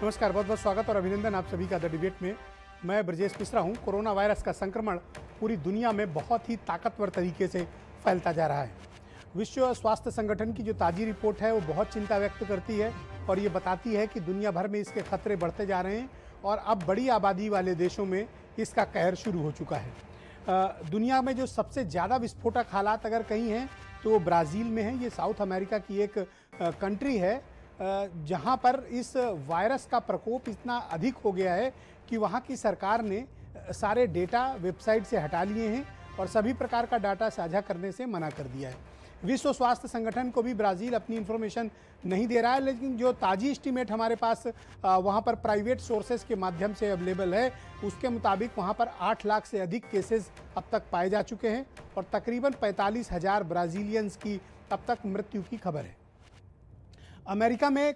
नमस्कार, बहुत बहुत स्वागत और अभिनंदन आप सभी का द डिबेट में। मैं ब्रजेश मिश्रा हूं। कोरोना वायरस का संक्रमण पूरी दुनिया में बहुत ही ताकतवर तरीके से फैलता जा रहा है। विश्व स्वास्थ्य संगठन की जो ताज़ी रिपोर्ट है वो बहुत चिंता व्यक्त करती है और ये बताती है कि दुनिया भर में इसके खतरे बढ़ते जा रहे हैं और अब बड़ी आबादी वाले देशों में इसका कहर शुरू हो चुका है। दुनिया में जो सबसे ज़्यादा विस्फोटक हालात अगर कहीं हैं तो वो ब्राज़ील में है। ये साउथ अमेरिका की एक कंट्री है जहां पर इस वायरस का प्रकोप इतना अधिक हो गया है कि वहां की सरकार ने सारे डेटा वेबसाइट से हटा लिए हैं और सभी प्रकार का डाटा साझा करने से मना कर दिया है। विश्व स्वास्थ्य संगठन को भी ब्राज़ील अपनी इंफॉर्मेशन नहीं दे रहा है, लेकिन जो ताज़ी एस्टीमेट हमारे पास वहां पर प्राइवेट सोर्सेज के माध्यम से अवेलेबल है उसके मुताबिक वहां पर 8 लाख से अधिक केसेस अब तक पाए जा चुके हैं और तकरीबन 45,000 ब्राज़ीलियंस की अब तक मृत्यु की खबर है। अमेरिका में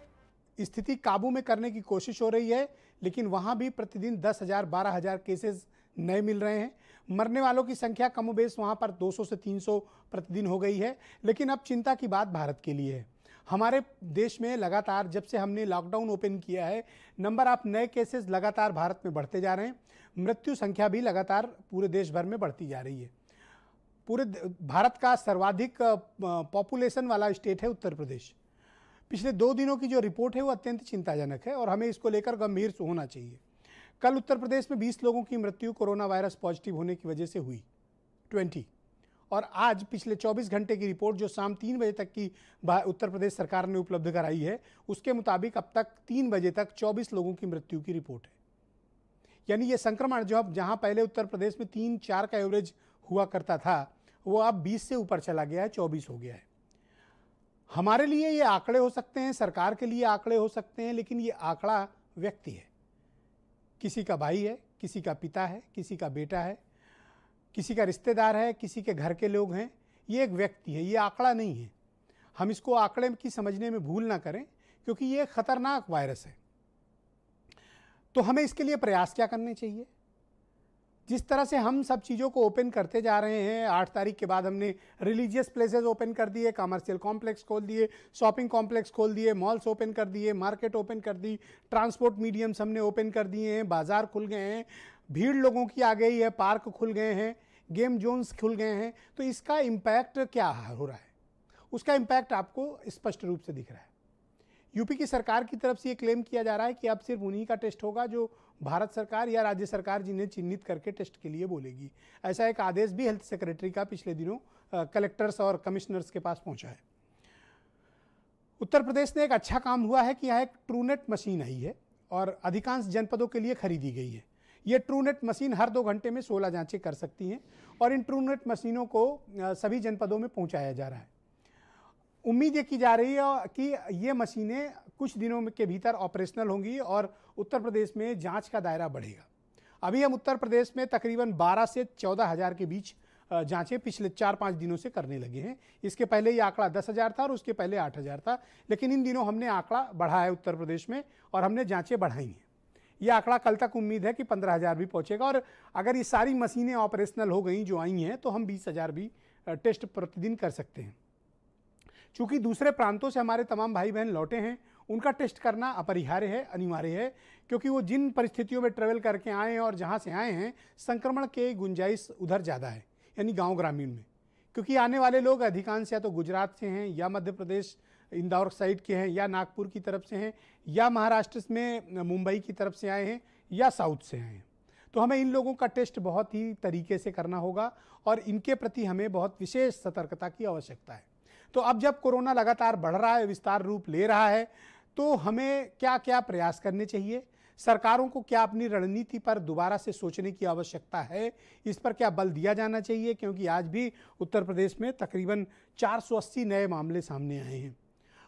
स्थिति काबू में करने की कोशिश हो रही है, लेकिन वहां भी प्रतिदिन 10,000 12,000 केसेस नए मिल रहे हैं। मरने वालों की संख्या कमोबेश वहां पर 200 से 300 प्रतिदिन हो गई है। लेकिन अब चिंता की बात भारत के लिए है। हमारे देश में लगातार जब से हमने लॉकडाउन ओपन किया है, नंबर ऑफ नए केसेस लगातार भारत में बढ़ते जा रहे हैं। मृत्यु संख्या भी लगातार पूरे देश भर में बढ़ती जा रही है। पूरे भारत का सर्वाधिक पॉपुलेशन वाला स्टेट है उत्तर प्रदेश। पिछले 2 दिनों की जो रिपोर्ट है वो अत्यंत चिंताजनक है और हमें इसको लेकर गंभीर होना चाहिए। कल उत्तर प्रदेश में 20 लोगों की मृत्यु कोरोना वायरस पॉजिटिव होने की वजह से हुई 20, और आज पिछले 24 घंटे की रिपोर्ट जो शाम 3 बजे तक की उत्तर प्रदेश सरकार ने उपलब्ध कराई है उसके मुताबिक अब तक 3 बजे तक 24 लोगों की मृत्यु की रिपोर्ट है। यानी ये संक्रमण जो अब जहां पहले उत्तर प्रदेश में 3-4 का एवरेज हुआ करता था वो अब 20 से ऊपर चला गया है, 24 हो गया है। हमारे लिए ये आंकड़े हो सकते हैं, सरकार के लिए आंकड़े हो सकते हैं, लेकिन ये आंकड़ा व्यक्ति है। किसी का भाई है, किसी का पिता है, किसी का बेटा है, किसी का रिश्तेदार है, किसी के घर के लोग हैं। ये एक व्यक्ति है, ये आंकड़ा नहीं है। हम इसको आंकड़े की समझने में भूल ना करें क्योंकि ये खतरनाक वायरस है। तो हमें इसके लिए प्रयास क्या करने चाहिए? जिस तरह से हम सब चीज़ों को ओपन करते जा रहे हैं, 8 तारीख के बाद हमने रिलीजियस प्लेसेस ओपन कर दिए, कमर्शियल कॉम्प्लेक्स खोल दिए, शॉपिंग कॉम्प्लेक्स खोल दिए, मॉल्स ओपन कर दिए, मार्केट ओपन कर दी, ट्रांसपोर्ट मीडियम्स हमने ओपन कर दिए हैं, बाजार खुल गए हैं, भीड़ लोगों की आ गई है, पार्क खुल गए हैं, गेम जोन्स खुल गए हैं। तो इसका इम्पैक्ट क्या हो रहा है? उसका इम्पैक्ट आपको स्पष्ट रूप से दिख रहा है। यूपी की सरकार की तरफ से ये क्लेम किया जा रहा है कि अब सिर्फ उन्हीं का टेस्ट होगा जो भारत सरकार या राज्य सरकार जिन्हें चिन्हित करके टेस्ट के लिए बोलेगी। ऐसा एक आदेश भी हेल्थ सेक्रेटरी का पिछले दिनों कलेक्टर्स और कमिश्नर्स के पास पहुंचा है। उत्तर प्रदेश ने एक अच्छा काम हुआ है कि यहाँ एक ट्रूनेट मशीन आई है और अधिकांश जनपदों के लिए खरीदी गई है। ये ट्रूनेट मशीन हर 2 घंटे में 16 जांचें कर सकती हैं और इन ट्रूनेट मशीनों को सभी जनपदों में पहुँचाया जा रहा है। उम्मीद ये की जा रही है कि ये मशीनें कुछ दिनों के भीतर ऑपरेशनल होंगी और उत्तर प्रदेश में जांच का दायरा बढ़ेगा। अभी हम उत्तर प्रदेश में तकरीबन 12 से 14,000 के बीच जांचें पिछले 4-5 दिनों से करने लगे हैं। इसके पहले ये आंकड़ा 10,000 था और उसके पहले 8,000 था, लेकिन इन दिनों हमने आंकड़ा बढ़ाया है उत्तर प्रदेश में और हमने जाँचें बढ़ाई हैं। ये आंकड़ा कल तक उम्मीद है कि 15,000 भी पहुँचेगा और अगर ये सारी मशीनें ऑपरेशनल हो गई जो आई हैं तो हम 20,000 भी टेस्ट प्रतिदिन कर सकते हैं। चूंकि दूसरे प्रांतों से हमारे तमाम भाई बहन लौटे हैं, उनका टेस्ट करना अपरिहार्य है, अनिवार्य है, क्योंकि वो जिन परिस्थितियों में ट्रेवल करके आए हैं और जहां से आए हैं संक्रमण के गुंजाइश उधर ज़्यादा है, यानी गांव ग्रामीण में। क्योंकि आने वाले लोग अधिकांश या तो गुजरात से हैं या मध्य प्रदेश इंदौर साइड के हैं या नागपुर की तरफ से हैं या महाराष्ट्र में मुंबई की तरफ से आए हैं या साउथ से आए हैं। तो हमें इन लोगों का टेस्ट बहुत ही तरीके से करना होगा और इनके प्रति हमें बहुत विशेष सतर्कता की आवश्यकता है। तो अब जब कोरोना लगातार बढ़ रहा है, विस्तार रूप ले रहा है, तो हमें क्या क्या प्रयास करने चाहिए? सरकारों को क्या अपनी रणनीति पर दोबारा से सोचने की आवश्यकता है? इस पर क्या बल दिया जाना चाहिए? क्योंकि आज भी उत्तर प्रदेश में तकरीबन 480 नए मामले सामने आए हैं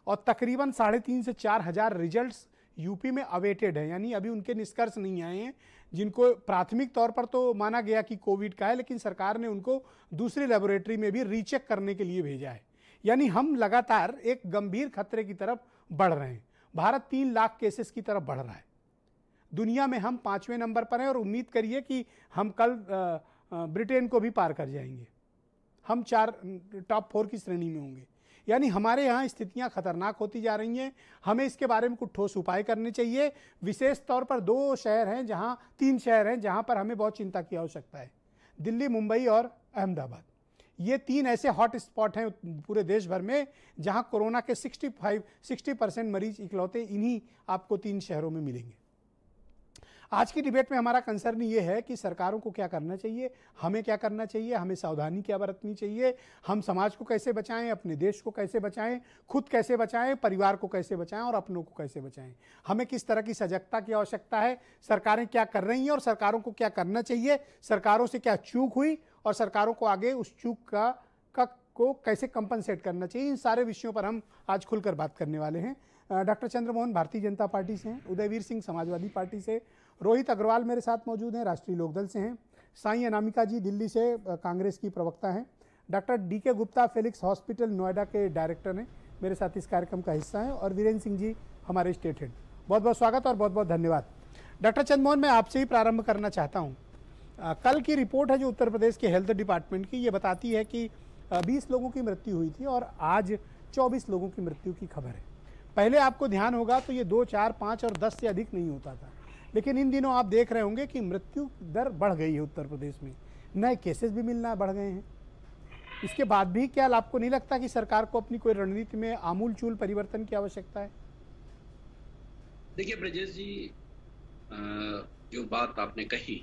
और तकरीबन 3,500 से 4,000 रिजल्ट्स यूपी में अवेटेड है, यानी अभी उनके निष्कर्ष नहीं आए हैं, जिनको प्राथमिक तौर पर तो माना गया कि कोविड का है, लेकिन सरकार ने उनको दूसरी लेबोरेटरी में भी रीचेक करने के लिए भेजा है। यानी हम लगातार एक गंभीर खतरे की तरफ बढ़ रहे हैं। भारत 3 लाख केसेस की तरफ बढ़ रहा है। दुनिया में हम 5वें नंबर पर हैं और उम्मीद करिए कि हम कल ब्रिटेन को भी पार कर जाएंगे। हम टॉप 4 की श्रेणी में होंगे। यानी हमारे यहाँ स्थितियाँ खतरनाक होती जा रही हैं। हमें इसके बारे में कुछ ठोस उपाय करने चाहिए। विशेष तौर पर 3 शहर हैं जहाँ पर हमें बहुत चिंता की आवश्यकता है। दिल्ली, मुंबई और अहमदाबाद, ये 3 ऐसे हॉट स्पॉट हैं पूरे देश भर में जहाँ कोरोना के 60% मरीज इकलौते इन्हीं आपको 3 शहरों में मिलेंगे। आज की डिबेट में हमारा कंसर्न ये है कि सरकारों को क्या करना चाहिए, हमें क्या करना चाहिए, हमें सावधानी क्या बरतनी चाहिए, हम समाज को कैसे बचाएं, अपने देश को कैसे बचाएं, खुद कैसे बचाएं, परिवार को कैसे बचाएं और अपनों को कैसे बचाएं। हमें किस तरह की सजगता की आवश्यकता है, सरकारें क्या कर रही हैं और सरकारों को क्या करना चाहिए, सरकारों से क्या चूक हुई और सरकारों को आगे उस चूक को कैसे कंपनसेट करना चाहिए। इन सारे विषयों पर हम आज खुलकर बात करने वाले हैं। डॉक्टर चंद्रमोहन भारतीय जनता पार्टी से हैं, उदयवीर सिंह समाजवादी पार्टी से, रोहित अग्रवाल मेरे साथ मौजूद हैं, राष्ट्रीय लोकदल से हैं, साई अनामिका जी दिल्ली से कांग्रेस की प्रवक्ता हैं, doctor DK Gupta Felix hospital Noida के डायरेक्टर हैं, मेरे साथ इस कार्यक्रम का हिस्सा हैं, और वीरेंद्र सिंह जी हमारे स्टेट हेड। बहुत बहुत स्वागत और बहुत बहुत धन्यवाद। डॉक्टर चंद्रमोहन, मैं आपसे ही प्रारंभ करना चाहता हूँ। कल की रिपोर्ट है जो उत्तर प्रदेश के हेल्थ डिपार्टमेंट की, ये बताती है कि 20 लोगों की मृत्यु हुई थी और आज 24 लोगों की मृत्यु की खबर है। पहले आपको ध्यान होगा तो ये 2, 4, 5 और 10 से अधिक नहीं होता था, लेकिन इन दिनों आप देख रहे होंगे कि मृत्यु दर बढ़ गई है उत्तर प्रदेश में, नए केसेस भी मिलना बढ़ गए हैं। इसके बाद भी क्या आपको नहीं लगता कि सरकार को अपनी कोई रणनीति में आमूलचूल परिवर्तन की आवश्यकता है? देखिए ब्रजेश जी, जो बात आपने कही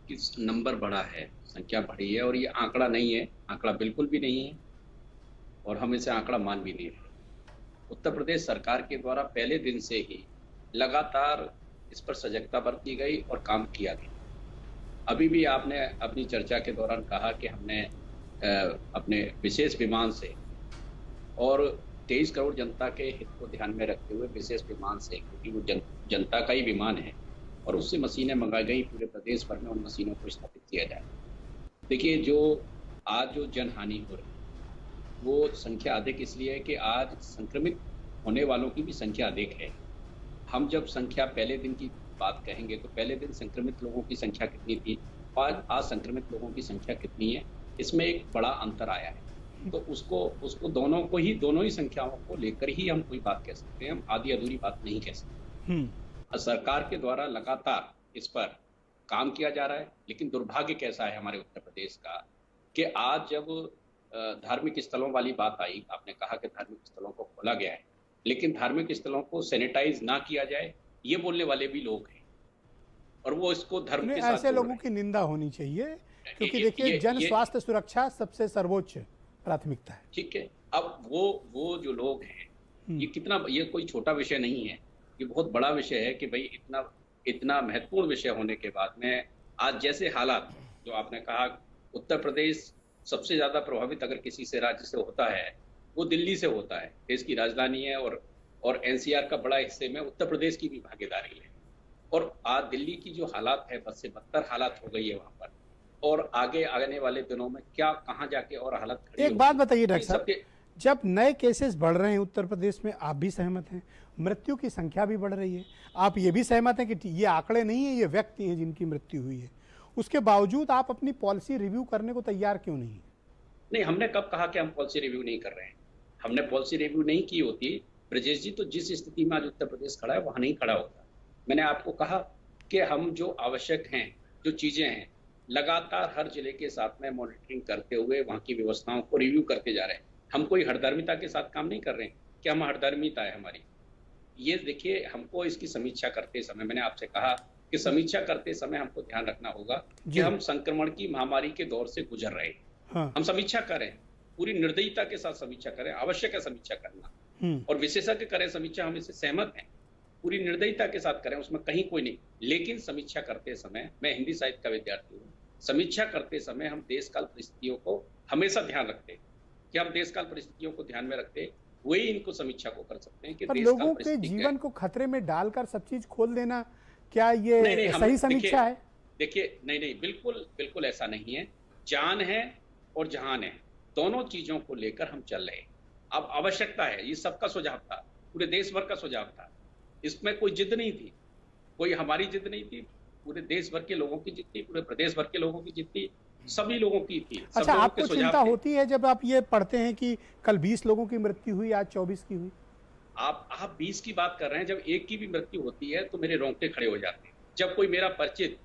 कि नंबर बढ़ा है, संख्या बढ़ी है, और ये आंकड़ा नहीं है, आंकड़ा बिल्कुल भी नहीं है और हम इसे आंकड़ा मान भी नहीं रहे। उत्तर प्रदेश सरकार के द्वारा पहले दिन से ही लगातार इस पर सजगता बरती गई और काम किया गया। अभी भी आपने अपनी चर्चा के दौरान कहा कि हमने अपने विशेष विमान से और 23 करोड़ जनता के हित को ध्यान में रखते हुए विशेष विमान से, क्योंकि वो जनता का ही विमान है, और उससे मशीनें मंगाई गई पूरे प्रदेश भर में, उन मशीनों को स्थापित किया जाए। देखिए, जो जनहानि हो रही है वो संख्या अधिक इसलिए है कि आज संक्रमित होने वालों की भी संख्या अधिक है। हम जब संख्या पहले दिन की बात कहेंगे तो पहले दिन संक्रमित लोगों की संख्या कितनी थी, आज संक्रमित लोगों की संख्या कितनी है, इसमें एक बड़ा अंतर आया है। तो उसको दोनों ही संख्याओं को लेकर ही हम कोई बात कह सकते हैं, हम आधी अधूरी बात नहीं कह सकते। सरकार के द्वारा लगातार इस पर काम किया जा रहा है, लेकिन दुर्भाग्य कैसा है हमारे उत्तर प्रदेश का कि आज जब धार्मिक स्थलों वाली बात आई, आपने कहा कि धार्मिक स्थलों को खोला गया है, लेकिन धार्मिक स्थलों को सैनिटाइज ना किया जाए ये बोलने वाले भी लोग हैं, और वो इसको धर्म के साथ ऐसे लोगों की निंदा होनी चाहिए, क्योंकि देखिए जन स्वास्थ्य सुरक्षा सबसे सर्वोच्च प्राथमिकता है। ठीक है, अब वो जो लोग हैं, ये कोई छोटा विषय नहीं है, ये बहुत बड़ा विषय है कि भाई इतना महत्वपूर्ण विषय होने के बाद में आज जैसे हालात, जो आपने कहा उत्तर प्रदेश सबसे ज्यादा प्रभावित अगर किसी से राज्य से होता है वो दिल्ली से होता है, देश की राजधानी है, और NCR का बड़ा हिस्से में उत्तर प्रदेश की भी भागीदारी है, और आज दिल्ली की जो हालात है बद से बदतर हालात हो गई है वहां पर, और आगे आने वाले दिनों में क्या कहां जाके और हालत खड़ी एक बात बताइए डॉक्टर साहब, जब नए केसेस बढ़ रहे हैं उत्तर प्रदेश में, आप भी सहमत हैं, मृत्यु की संख्या भी बढ़ रही है, आप ये भी सहमत हैं कि ये आंकड़े नहीं है, ये व्यक्ति हैं जिनकी मृत्यु हुई है, उसके बावजूद आप अपनी पॉलिसी रिव्यू करने को तैयार क्यों नहीं? नहीं, हमने कब कहा कि हम पॉलिसी रिव्यू नहीं कर रहे हैं? हमने पॉलिसी रिव्यू नहीं की होती ब्रजेश जी तो जिस स्थिति में आज उत्तर प्रदेश खड़ा है वहां नहीं खड़ा होता। मैंने आपको कहा कि हम जो आवश्यक हैं, जो चीजें हैं, लगातार हर जिले के साथ में मॉनिटरिंग करते हुए वहां की व्यवस्थाओं को रिव्यू करते जा रहे हैं। हम कोई हठधर्मिता के साथ काम नहीं कर रहे हैं कि हम हठधर्मिता है हमारी। ये देखिए, हमको इसकी समीक्षा करते समय मैंने आपसे कहा कि समीक्षा करते समय हमको ध्यान रखना होगा कि हम संक्रमण की महामारी के दौर से गुजर रहे हैं। हम समीक्षा करें, पूरी निर्दयता के साथ समीक्षा करें, आवश्यक है समीक्षा करना, और विशेषज्ञ करें समीक्षा, हम इससे सहमत हैं, पूरी निर्दयता के साथ करें, उसमें कहीं कोई नहीं। लेकिन समीक्षा करते समय, मैं हिंदी साहित्य का विद्यार्थी हूँ, समीक्षा करते समय हम देश काल परिस्थितियों को हमेशा ध्यान रखते हैं कि हम देश काल परिस्थितियों को ध्यान में रखते, वही इनको समीक्षा को कर सकते हैं कि पर लोगों के जीवन को खतरे में डालकर सब चीज खोल देना, क्या ये सही समीक्षा है? देखिए, नहीं, बिल्कुल ऐसा नहीं है। जान है और जहान है, दोनों चीजों को लेकर हम चल रहे हैं। अब आवश्यकता है, ये सबका सुझाव था, पूरे देश भर का सुझाव था, इसमें कोई जिद नहीं थी, कोई हमारी जिद नहीं थी, पूरे देश भर के लोगों की जिद थी, पूरे प्रदेश भर के लोगों की जिद थी सभी लोगों की थी। सब अच्छा, लोगों के आपको सुझाव चिंता थे। होती है जब आप ये पढ़ते हैं कि कल 20 लोगों की मृत्यु हुई, आज 24 की हुई? आप 20 की बात कर रहे हैं, जब एक की भी मृत्यु होती है तो मेरे रोंगटे खड़े हो जाते हैं। जब कोई मेरा परिचित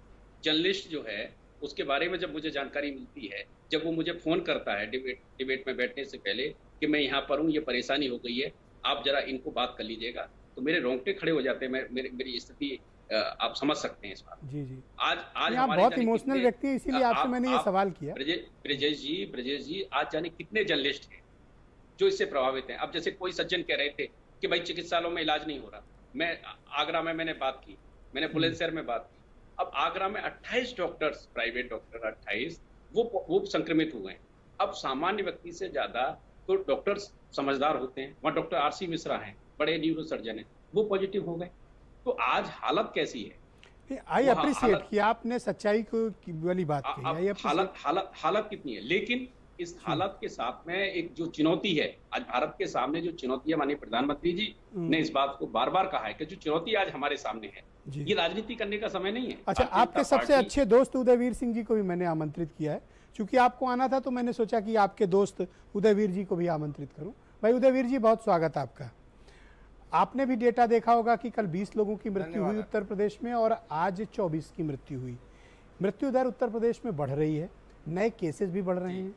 जर्नलिस्ट जो है, उसके बारे में जब मुझे जानकारी मिलती है, जब वो मुझे फोन करता है डिबेट में बैठने से पहले कि मैं यहाँ पर हूँ, ये परेशानी हो गई है, आप जरा इनको बात कर लीजिएगा, तो मेरे रोंगटे खड़े हो जाते हैं। मेरी स्थिति आप समझ सकते हैं इस बात। जी जी। आज आज नहीं, आप हमारे बहुत जाने इमोशनल कितने व्यक्ति हैं, इसीलिए आपसे मैंने ये आप सवाल किया। ब्रजेश जी, आज जाने कितने जर्नलिस्ट हैं जो इससे प्रभावित हैं। अब जैसे कोई सज्जन कह रहे थे कि भाई चिकित्सालयों में इलाज नहीं हो रहा, मैं आगरा में मैंने बात की, मैंने बुलंदशहर में बात की। अब आगरा में 28 डॉक्टर्स, प्राइवेट डॉक्टर 28 वो संक्रमित हुए हैं। अब सामान्य व्यक्ति से ज्यादा तो डॉक्टर्स समझदार होते हैं। वहाँ डॉक्टर आरसी मिश्रा हैं, बड़े न्यूरो सर्जन हैं, वो पॉजिटिव हो गए। तो आज हालत कैसी है? आई अप्रिशिएट कि आपने सच्चाई को वाली बात कही। आई हालत हालत हालत कितनी है, लेकिन इस हालत के साथ में एक जो चुनौती है आज भारत के सामने, जो चुनौती है, माननीय प्रधानमंत्री जी ने इस बात को बार बार कहा है कि जो चुनौती आज हमारे सामने है, ये राजनीति करने का समय नहीं है। अच्छा, आपके सबसे अच्छे दोस्त उदयवीर सिंह जी को भी मैंने आमंत्रित किया है। चूंकि आपको आना था तो मैंने सोचा कि आपके दोस्त उदयवीर जी को भी आमंत्रित करूं। भाई उदयवीर जी, बहुत स्वागत आपका। आपने भी डेटा देखा होगा कि कल 20 लोगों की मृत्यु हुई उत्तर प्रदेश में और आज 24 की मृत्यु हुई। मृत्यु दर उत्तर प्रदेश में बढ़ रही है, नए केसेस भी बढ़ रहे हैं।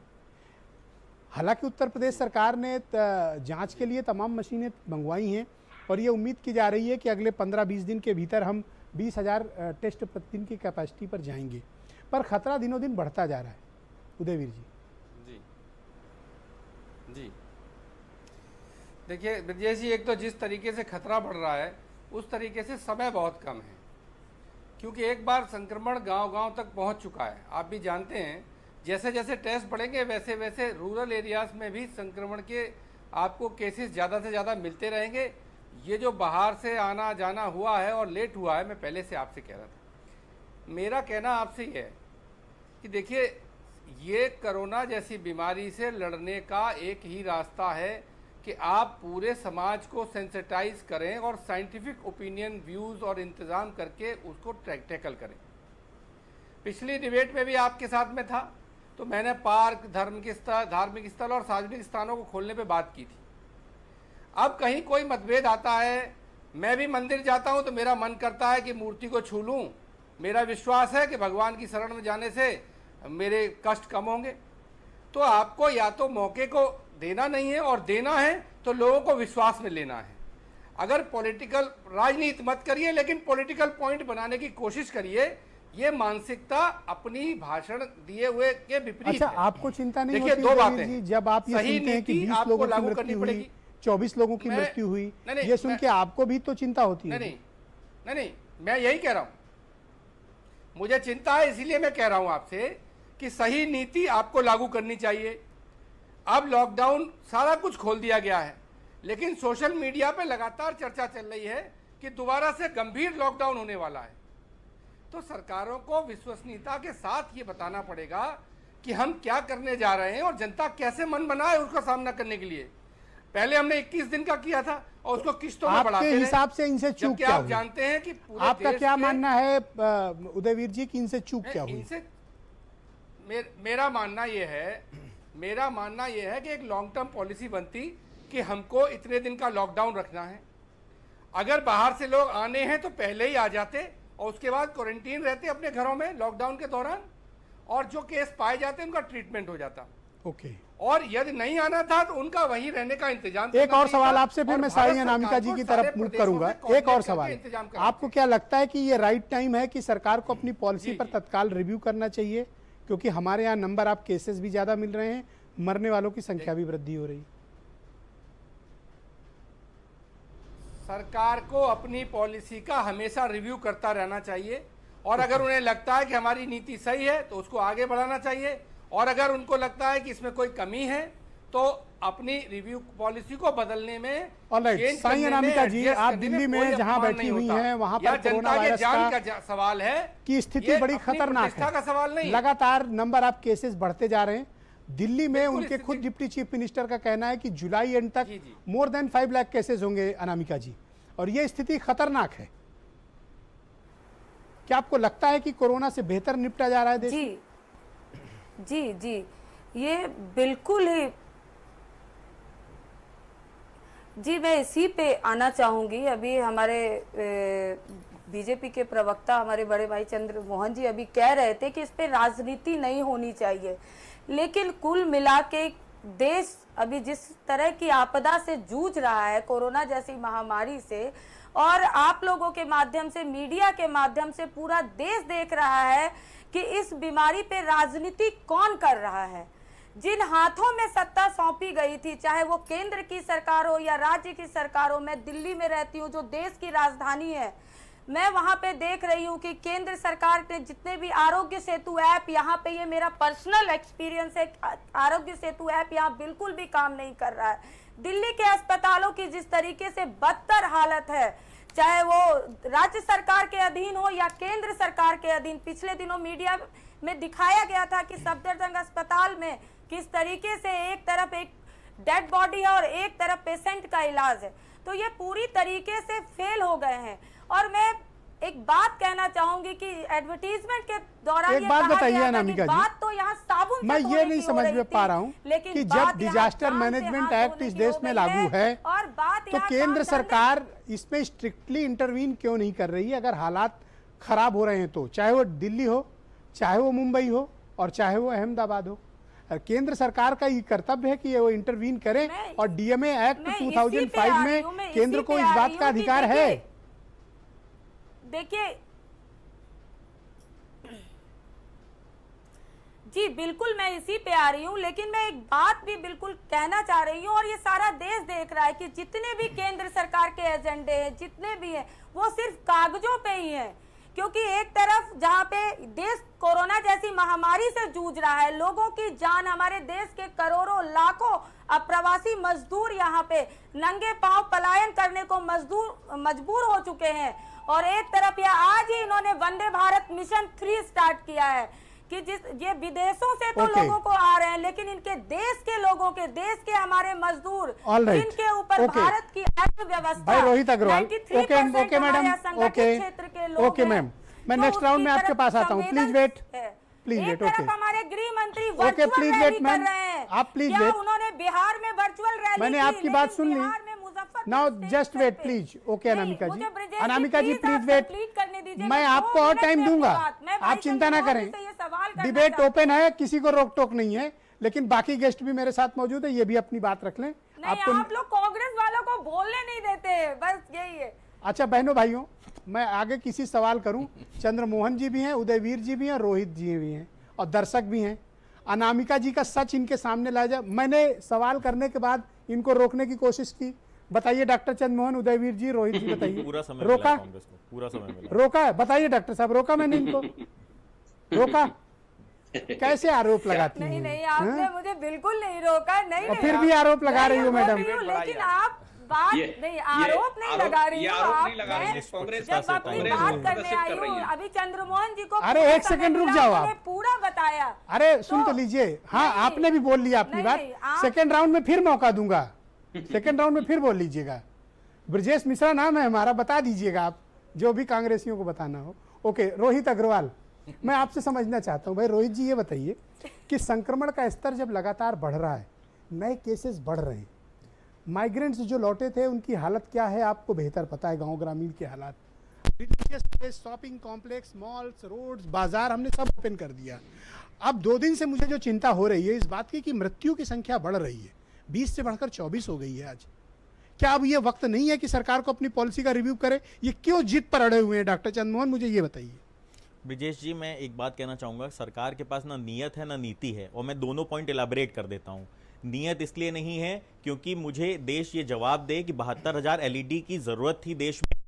हालांकि उत्तर प्रदेश सरकार ने जांच के लिए तमाम मशीनें मंगवाई हैं और ये उम्मीद की जा रही है कि अगले 15-20 दिन के भीतर हम 20,000 टेस्ट प्रतिदिन की कैपेसिटी पर जाएंगे। पर खतरा दिनों दिन बढ़ता जा रहा है उदयवीर जी। जी जी, देखिए ब्रजेश जी, एक तो जिस तरीके से खतरा बढ़ रहा है उस तरीके से समय बहुत कम है, क्योंकि एक बार संक्रमण गांव-गांव तक पहुंच चुका है। आप भी जानते हैं, जैसे जैसे टेस्ट बढ़ेंगे वैसे वैसे रूरल एरियाज में भी संक्रमण के आपको केसेस ज़्यादा से ज़्यादा मिलते रहेंगे। ये जो बाहर से आना जाना हुआ है और लेट हुआ है, मैं पहले से आपसे कह रहा था। मेरा कहना आपसे ये है कि देखिए, ये कोरोना जैसी बीमारी से लड़ने का एक ही रास्ता है कि आप पूरे समाज को सेंसिटाइज करें और साइंटिफिक ओपिनियन, व्यूज़ और इंतज़ाम करके उसको टैकल करें। पिछली डिबेट में भी आपके साथ में था तो मैंने पार्क, धार्मिक स्थल और सार्वजनिक स्थानों को खोलने पे बात की थी। अब कहीं कोई मतभेद आता है, मैं भी मंदिर जाता हूं तो मेरा मन करता है कि मूर्ति को छू लूं। मेरा विश्वास है कि भगवान की शरण में जाने से मेरे कष्ट कम होंगे। तो आपको या तो मौके को देना नहीं है, और देना है तो लोगों को विश्वास में लेना है। अगर पॉलिटिकल राजनीति मत करिए, लेकिन पॉलिटिकल पॉइंट बनाने की कोशिश करिए। ये मानसिकता अपनी भाषण दिए हुए के विपरीत अच्छा, है। आपको चिंता नहीं देखिए, होती दो बातें जी, जब आप ये सुनते हैं कि 20 लोगों की मृत्यु हुई, 24 लोगों की मृत्यु हुई, ये सुन के आपको भी तो चिंता होती है? नहीं, मैं यही कह रहा हूं, मुझे चिंता है, इसीलिए मैं कह रहा हूं आपसे कि सही नीति आपको लागू करनी चाहिए। अब लॉकडाउन सारा कुछ खोल दिया गया है, लेकिन सोशल मीडिया पे लगातार चर्चा चल रही है कि दोबारा से गंभीर लॉकडाउन होने वाला है। तो सरकारों को विश्वसनीयता के साथ ये बताना पड़ेगा कि हम क्या करने जा रहे हैं और जनता कैसे मन बनाए उसका सामना करने के लिए। पहले हमने 21 दिन का किया था और उसको किस्तों में बढ़ाते आपके हिसाब से इनसे चूक क्या हुई? आप जानते हैं कि पूरे आपका क्या मानना है उदयवीर जी कि इनसे चूक क्या हुई? मेरा मानना यह है कि एक लॉन्ग टर्म पॉलिसी बनती कि हमको इतने दिन का लॉकडाउन रखना है। अगर बाहर से लोग आने हैं तो पहले ही आ जाते और उसके बाद क्वारंटीन रहते अपने घरों में लॉकडाउन के दौरान, और जो केस पाए जाते उनका ट्रीटमेंट हो जाता। ओके। और यदि नहीं आना था तो उनका वहीं रहने का इंतजाम। एक और सवाल आपसे, फिर मैं साई अनामिका जी की तरफ मूव करूंगा। एक और सवाल, आपको क्या लगता है कि ये राइट टाइम है कि सरकार को अपनी पॉलिसी पर तत्काल रिव्यू करना चाहिए? क्योंकि हमारे यहाँ नंबर ऑफ केसेस भी ज्यादा मिल रहे हैं, मरने वालों की संख्या भी वृद्धि हो रही है। सरकार को अपनी पॉलिसी का हमेशा रिव्यू करता रहना चाहिए, और अगर उन्हें लगता है कि हमारी नीति सही है तो उसको आगे बढ़ाना चाहिए, और अगर उनको लगता है कि इसमें कोई कमी है तो अपनी रिव्यू पॉलिसी को बदलने में, साई अनामिका जी, आप दिल्ली में जहां बैठी हुई हैं वहां पर कोरोना वायरस का सवाल है कि स्थिति बड़ी खतरनाक है। का सवाल नहीं, लगातार नंबर ऑफ केसेस बढ़ते जा रहे हैं। दिल्ली में उनके खुद डिप्टी चीफ मिनिस्टर का कहना है कि जुलाई एंड तक मोर देन 5 लाख केसेस होंगे अनामिका जी, और ये स्थिति खतरनाक है। क्या आपको लगता है कि कोरोना से बेहतर निपटा जा रहा है देश? जी जी जी, ये बिल्कुल ही जी, मैं इसी पे आना चाहूंगी। अभी हमारे बीजेपी के प्रवक्ता हमारे बड़े भाई चंद्र मोहन जी अभी कह रहे थे कि इस पे राजनीति नहीं होनी चाहिए, लेकिन कुल मिला के देश अभी जिस तरह की आपदा से जूझ रहा है, कोरोना जैसी महामारी से, और आप लोगों के माध्यम से, मीडिया के माध्यम से पूरा देश देख रहा है कि इस बीमारी पे राजनीति कौन कर रहा है। जिन हाथों में सत्ता सौंपी गई थी, चाहे वो केंद्र की सरकार हो या राज्य की सरकार हो, मैं दिल्ली में रहती हूँ जो देश की राजधानी है, मैं वहां पे देख रही हूँ कि केंद्र सरकार के जितने भी आरोग्य सेतु ऐप, यहाँ पे ये मेरा पर्सनल एक्सपीरियंस है, आरोग्य सेतु ऐप यहाँ बिल्कुल भी काम नहीं कर रहा है। दिल्ली के अस्पतालों की जिस तरीके से बदतर हालत है, चाहे वो राज्य सरकार के अधीन हो या केंद्र सरकार के अधीन, पिछले दिनों मीडिया में दिखाया गया था कि सफदरजंग अस्पताल में किस तरीके से एक तरफ एक डेड बॉडी है और एक तरफ पेशेंट का इलाज है। तो ये पूरी तरीके से फेल हो गए हैं। और मैं एक बात कहना चाहूंगी कि एडवर्टीजमेंट के दौरान एक बात बताइए अनामिका जी, बात तो यहाँ साबुन मैं ये नहीं समझ में पा रहा हूँ कि जब डिजास्टर मैनेजमेंट एक्ट इस देश में लागू है तो केंद्र सरकार इसमें स्ट्रिक्टली इंटरवीन क्यों नहीं कर रही है? अगर हालात खराब हो रहे हैं तो, चाहे वो दिल्ली हो, चाहे वो मुंबई हो और चाहे वो अहमदाबाद हो, केंद्र सरकार का ये कर्तव्य है कि वो इंटरवीन करे। और डीएमए एक्ट 2005 में केंद्र को इस बात का अधिकार है। देखिए जी, बिल्कुल मैं इसी पे आ रही हूँ, लेकिन मैं एक बात भी बिल्कुल कहना चाह रही हूँ, और ये सारा देश देख रहा है कि जितने भी केंद्र सरकार के एजेंडे हैं, जितने भी हैं, वो सिर्फ कागजों पे ही हैं। क्योंकि एक तरफ जहाँ पे देश कोरोना जैसी महामारी से जूझ रहा है, लोगों की जान, हमारे देश के करोड़ों लाखों अप्रवासी मजदूर यहाँ पे नंगे पांव पलायन करने को मजबूर हो चुके हैं, और एक तरफ या आज ही इन्होंने वंदे भारत मिशन 3 स्टार्ट किया है कि ये विदेशों से तो लोगों को आ रहे हैं, लेकिन इनके देश के लोगों के, देश के हमारे मजदूर, जिनके ऊपर भारत की अर्थव्यवस्था, भाई Rohit Agarwal, okay madam, okay ma'am, मैं नेक्स्ट राउंड में आपके पास आता हूँ, प्लीज वेट, ओके हमारे गृह मंत्री ओके प्लीज वेट मैम, आप प्लीज वेट, उन्होंने बिहार में वर्चुअल रैली, मैंने आपकी बात सुन ली, now just wait please. Okay Anamika ji, Anamika ji please wait, मैं आपको और टाइम दूंगा, आप चिंता ना करें, डिबेट ओपन है, किसी को रोक टोक नहीं है, लेकिन बाकी गेस्ट भी मेरे साथ मौजूद है, ये भी अपनी बात रख लें। आप लोग कांग्रेस वालों को बोलने नहीं देते, बस यही है। अच्छा बहनों भाइयों, मैं आगे किसी सवाल करूं, चंद्र मोहन जी भी हैं, उदयवीर जी भी हैं, रोहित जी भी हैं और दर्शक भी हैं। अनामिका जी का सच इनके सामने लाया जाए। मैंने सवाल करने के बाद इनको रोकने की कोशिश की। बताइए डॉक्टर चंद्र मोहन, उदयवीर जी, रोहित जी, बताइए। पूरा समय रोका? पूरा समय मिला। रोका? बताइए डॉक्टर साहब, रोका मैंने इनको? रोका? कैसे आरोप लगाती हैं? नहीं, आपने मुझे बिल्कुल नहीं रोका। नहीं, फिर भी आरोप लगा रही हो मैडम। लेकिन आप बात नहीं, आरोप नहीं लगा रही हो आप। जब अपनी बात करने आई हूँ, अभी चंद्रमोहन जी को, अरे एक सेकंड रुक जाओ, आप पूरा बताया। अरे सुन तो लीजिए, हाँ आपने भी बोल लिया अपनी बात, सेकंड राउंड में फिर मौका दूंगा, सेकंड राउंड में फिर बोल लीजिएगा। ब्रजेश मिश्रा नाम है हमारा, बता दीजिएगा आप जो भी कांग्रेसियों को बताना हो। ओके रोहित अग्रवाल, मैं आपसे समझना चाहता हूँ भाई, रोहित जी ये बताइए कि संक्रमण का स्तर जब लगातार बढ़ रहा है, नए केसेस बढ़ रहे हैं, माइग्रेंट्स जो लौटे थे उनकी हालत क्या है आपको बेहतर पता है, गांव ग्रामीण के हालात, शॉपिंग कॉम्प्लेक्स, मॉल्स, रोड्स, बाजार हमने सब ओपन कर दिया। अब 2 दिन से मुझे जो चिंता हो रही है इस बात की कि मृत्यु की संख्या बढ़ रही है, 20 से बढ़कर 24 हो गई है आज। क्या अब ये वक्त नहीं है कि सरकार को अपनी पॉलिसी का रिव्यू करे? ये क्यों जिद पर अड़े हुए हैं डॉक्टर चंद्रमोहन, मुझे ये बताइए। ब्रिजेश जी, मैं एक बात कहना चाहूँगा, सरकार के पास ना नीयत है ना नीति है, और मैं दोनों पॉइंट इलाबरेट कर देता हूँ। नीयत इसलिए नहीं है क्योंकि मुझे देश ये जवाब दे कि 72,000 एलईडी की जरूरत थी, देश में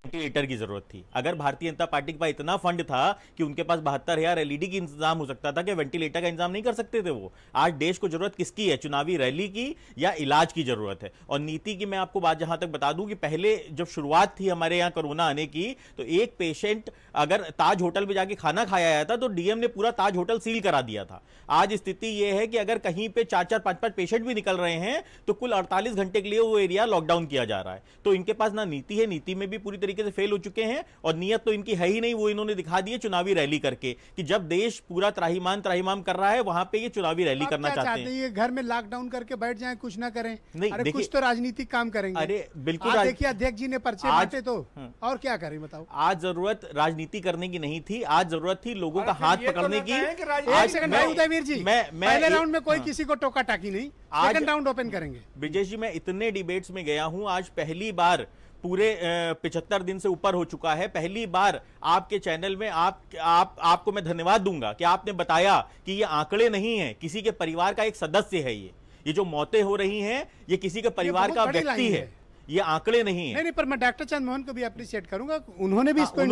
वेंटिलेटर की जरूरत थी। अगर भारतीय जनता पार्टी के पास इतना फंड था कि उनके पास 72,000 एलईडी की इंतजाम हो सकता था कि वेंटिलेटर का इंतजाम नहीं कर सकते थे वो। आज देश को जरूरत किसकी है? चुनावी रैली की या इलाज की जरूरत है? और नीति की मैं आपको बात जहां तक बता दूं कि पहले जब शुरुआत थी हमारे यहाँ कोरोना आने की, तो एक पेशेंट अगर ताज होटल में जाके खाना खाया आया था तो डीएम ने पूरा ताज होटल सील करा दिया था। आज स्थिति यह है कि अगर कहीं पे 4-4, 5-5 पेशेंट भी निकल रहे हैं तो कुल 48 घंटे के लिए वो एरिया लॉकडाउन किया जा रहा है। तो इनके पास ना नीति है, नीति में भी पूरी तरीके तरीके से फेल हो चुके हैं, और नीयत तो इनकी है ही नहीं, वो इन्होंने दिखा दी है चुनावी रैली करके कि जब देश पूरा त्राहिमाम कर रहा है वहां पे ये चुनावी रैली करना चाहते हैं। ये घर में लॉकडाउन करके बैठ जाएं, कुछ ना करें? नहीं, अरे कुछ तो राजनीतिक काम करेंगे। अरे बिल्कुल, देखिए अध्यक्ष जी ने पर्चे बांटे तो और क्या करें बताओ। आज जरूरत राजनीति करने की नहीं थी, आज जरूरत थी लोगों का हाथ पकड़ने की। एक सेकंड उदयवीर जी, पहले राउंड में कोई किसी को टोका टाकी नहीं, सेकंड राउंड ओपन करेंगे। ब्रिजेश जी, मैं इतने डिबेट्स में गया हूं, आज पहली बार पूरे 75 दिन से ऊपर हो चुका है, पहली बार आपके चैनल में आपको मैं धन्यवाद दूंगा कि आपने बताया कि ये आंकड़े नहीं है, किसी के परिवार का एक सदस्य है। ये जो मौतें हो रही हैं ये किसी के परिवार का व्यक्ति है, ये आंकड़े नहीं है। नहीं, पर मैं डॉक्टर चंद्र मोहन को भी अप्रिशिएट करूंगा, उन्होंने भी इसको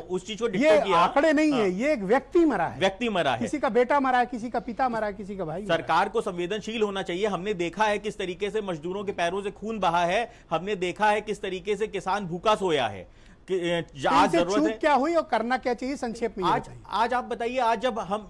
उस चीज को डिक्लेयर किया। आंकड़े नहीं है, ये एक व्यक्ति मरा है, किसी का बेटा मरा है, किसी का पिता मरा है, किसी का भाई। सरकार को संवेदनशील होना चाहिए। हमने देखा है किस तरीके से मजदूरों के पैरों से खून बहा है, हमने देखा है किस तरीके से किसान भूखा सोया है। आज जरूरत है क्या हुई और करना क्या चाहिए, संक्षेप में आज आप बताइए। आज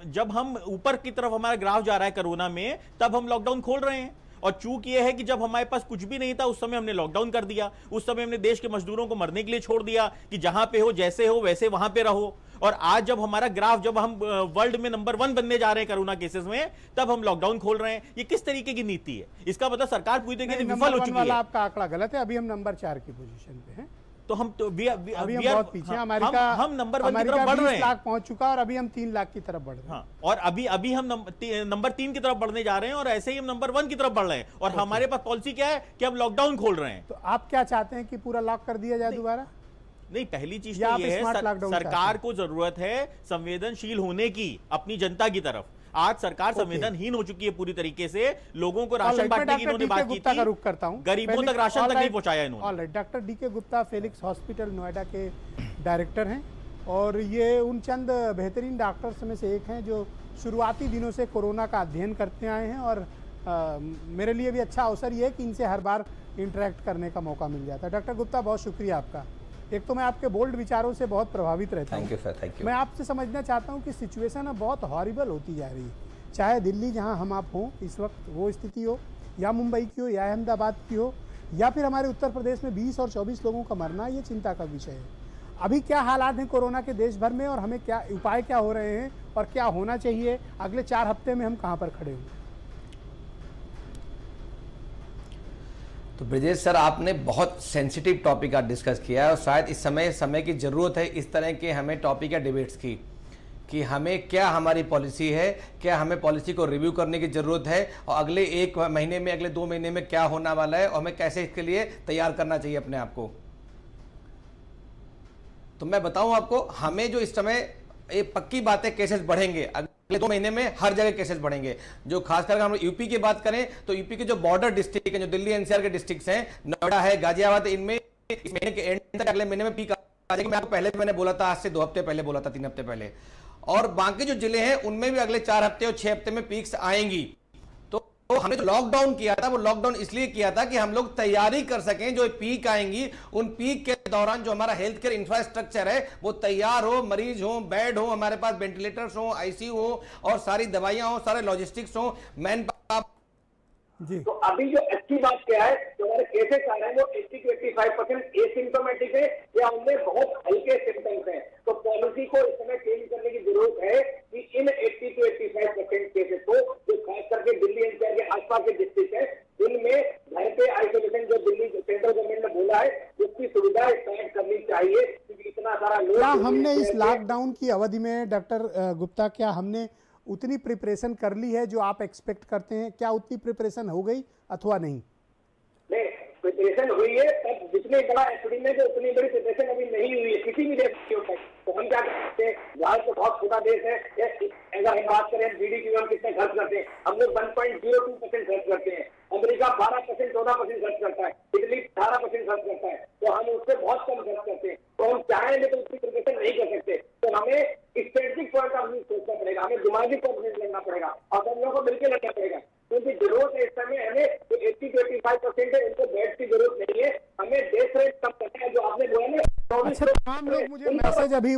जब हम ऊपर की तरफ हमारा ग्राफ जा रहा है कोरोना में, तब हम लॉकडाउन खोल रहे हैं, और चूक ये है कि जब हमारे पास कुछ भी नहीं था उस समय हमने लॉकडाउन कर दिया। उस समय हमने देश के मजदूरों को मरने के लिए छोड़ दिया कि जहां पे हो, जैसे हो वैसे वहां पे रहो। और आज जब हमारा ग्राफ, जब हम वर्ल्ड में नंबर 1 बनने जा रहे हैं कोरोना केसेस में, तब हम लॉकडाउन खोल रहे हैं। ये किस तरीके की नीति है? इसका मतलब सरकार पूरी तरीके से विफल हो चुकी है। आपका आंकड़ा गलत है, अभी हम नंबर 4 की पोजीशन पे हैं। तो हम तो अभी हम बहुत पीछे। अमेरिका हम नंबर 1 की तरफ बढ़ रहे हैं, 20 लाख पहुंच चुका और अभी हम 3 लाख की तरफ बढ़ रहे हैं। हाँ, और अभी हम नंबर 3 की तरफ बढ़ने जा रहे हैं, और ऐसे ही हम नंबर 1 की तरफ बढ़ रहे हैं। और हमारे पास पॉलिसी क्या है कि हम लॉकडाउन खोल रहे हैं। तो आप क्या चाहते हैं कि पूरा लॉक कर दिया जाए दोबारा? नहीं, पहली चीज तो ये है सरकार को जरूरत है संवेदनशील होने की अपनी जनता की तरफ। आज सरकार संवेदनहीन हो चुकी है पूरी तरीके से। लोगों को राशन बांटने की इन्होंने बात की थी, का रुख करता हूं, गरीबों तक राशन तक नहीं पहुंचाया इन्होंने। Alright, doctor DK Gupta Felix hospital Noida के डायरेक्टर हैं, और ये उन चंद बेहतरीन डॉक्टर्स में से एक हैं जो शुरुआती दिनों से कोरोना का अध्ययन करते आए हैं। और मेरे लिए भी अच्छा अवसर ये है कि इनसे हर बार इंटरेक्ट करने का मौका मिल जाता है। डॉक्टर गुप्ता, बहुत शुक्रिया आपका। एक तो मैं आपके बोल्ड विचारों से बहुत प्रभावित रहता हूँ। Thank you sir, thank you. मैं आपसे समझना चाहता हूँ कि सिचुएशन अब बहुत हॉरिबल होती जा रही है, चाहे दिल्ली जहाँ हम आप हों इस वक्त वो स्थिति हो, या मुंबई की हो, या अहमदाबाद की हो, या फिर हमारे उत्तर प्रदेश में 20 और 24 लोगों का मरना, ये चिंता का विषय है। अभी क्या हालात हैं कोरोना के देश भर में, और हमें क्या उपाय क्या हो रहे हैं और क्या होना चाहिए? अगले 4 हफ्ते में हम कहाँ पर खड़े होंगे? तो ब्रिजेश सर, आपने बहुत सेंसिटिव टॉपिक आज डिस्कस किया है, और शायद इस समय की ज़रूरत है इस तरह के हमें टॉपिक या डिबेट्स की, कि हमें क्या हमारी पॉलिसी है, क्या हमें पॉलिसी को रिव्यू करने की ज़रूरत है, और अगले 1 महीने में, अगले 2 महीने में क्या होने वाला है, और हमें कैसे इसके लिए तैयार करना चाहिए अपने आप को। तो मैं बताऊं आपको, हमें जो इस समय एक पक्की बात है, केसेस बढ़ेंगे अगले 2 महीने में, हर जगह केसेस बढ़ेंगे। जो खासकर हम यूपी की बात करें तो यूपी के जो बॉर्डर डिस्ट्रिक्ट हैं, जो दिल्ली एनसीआर के डिस्ट्रिक्ट्स हैं, नोएडा है, गाजियाबाद, इनमें इस महीने के एंड तक, अगले महीने में पीक आ जाएगी। मैं आपको पहले मैंने बोला था, आज से 2 हफ्ते पहले बोला था, 3 हफ्ते पहले। और बाकी जो जिले हैं उनमें भी अगले 4 हफ्ते और 6 हफ्ते में पीक्स आएंगी। तो हमने जो लॉकडाउन किया था वो लॉकडाउन इसलिए किया था कि हम लोग तैयारी कर सकें, जो पीक आएंगी उन पीक के दौरान जो हमारा हेल्थ केयर इंफ्रास्ट्रक्चर है वो तैयार हो, मरीज हो, बेड हो, हमारे पास वेंटिलेटर्स हो, आईसीयू हो, और सारी दवाइयां हो, सारे लॉजिस्टिक्स हो, मैन जी। तो अभी जो अच्छी बात क्या है, जो हमारे केसेस आ रहे हैं वो 80 to 85% एसिम्टोमेटिक है, या उनमें बहुत हल्के सिम्टम्स हैं। तो पॉलिसी को इस समय चेंज करने की जरूरत है कि इन 80 to 85% केसेस को, जो खास करके दिल्ली एनसीआर के आसपास के डिस्ट्रिक्ट है, इनमें घर पे आइसोलेशन जो दिल्ली सेंट्रल गवर्नमेंट ने बोला है उसकी सुविधा स्टार्ट करनी चाहिए, क्योंकि इतना सारा लोग। क्या हमने इस लॉकडाउन की अवधि में डॉक्टर गुप्ता, क्या हमने उतनी प्रिपरेशन कर ली है जो आप एक्सपेक्ट करते हैं? क्या उतनी प्रिपरेशन हो गई अथवा नहीं? नहीं, प्रिपरेशन हुई है, तब जितने बड़ा एपिडेमिक है उतनी बड़ी प्रिपरेशन अभी नहीं हुई है किसी भी देश के ऊपर। तो हम क्या करते हैं, भारत तो बहुत छोटा देश है, अगर हम बात करें जीडीपी हम कितने खर्च करते हैं, हम लोग 1.02% खर्च करते हैं। अमेरिका 12%, 14% खर्च करता है, इटली 18% खर्च करता है, तो हम उससे बहुत कम खर्च करते हैं। तो हम चाहें लेकिन उसकी प्रिपरेशन नहीं कर सकते। तो हमें स्ट्रेटेजिक पॉइंट ऑफ व्यू सोचना पड़ेगा, हमें दिमागी पॉइंट लड़ना पड़ेगा, और हम लोगों को मिलकर लड़ना पड़ेगा, क्योंकि जरूरत है इस समय हमें जो 80 to 85% है उनको बेड की जरूरत नहीं है, हमें डेथ रेट कम करना है, जो आपने बोला ना। अच्छा, तमाम लोग मुझे मैसेज अभी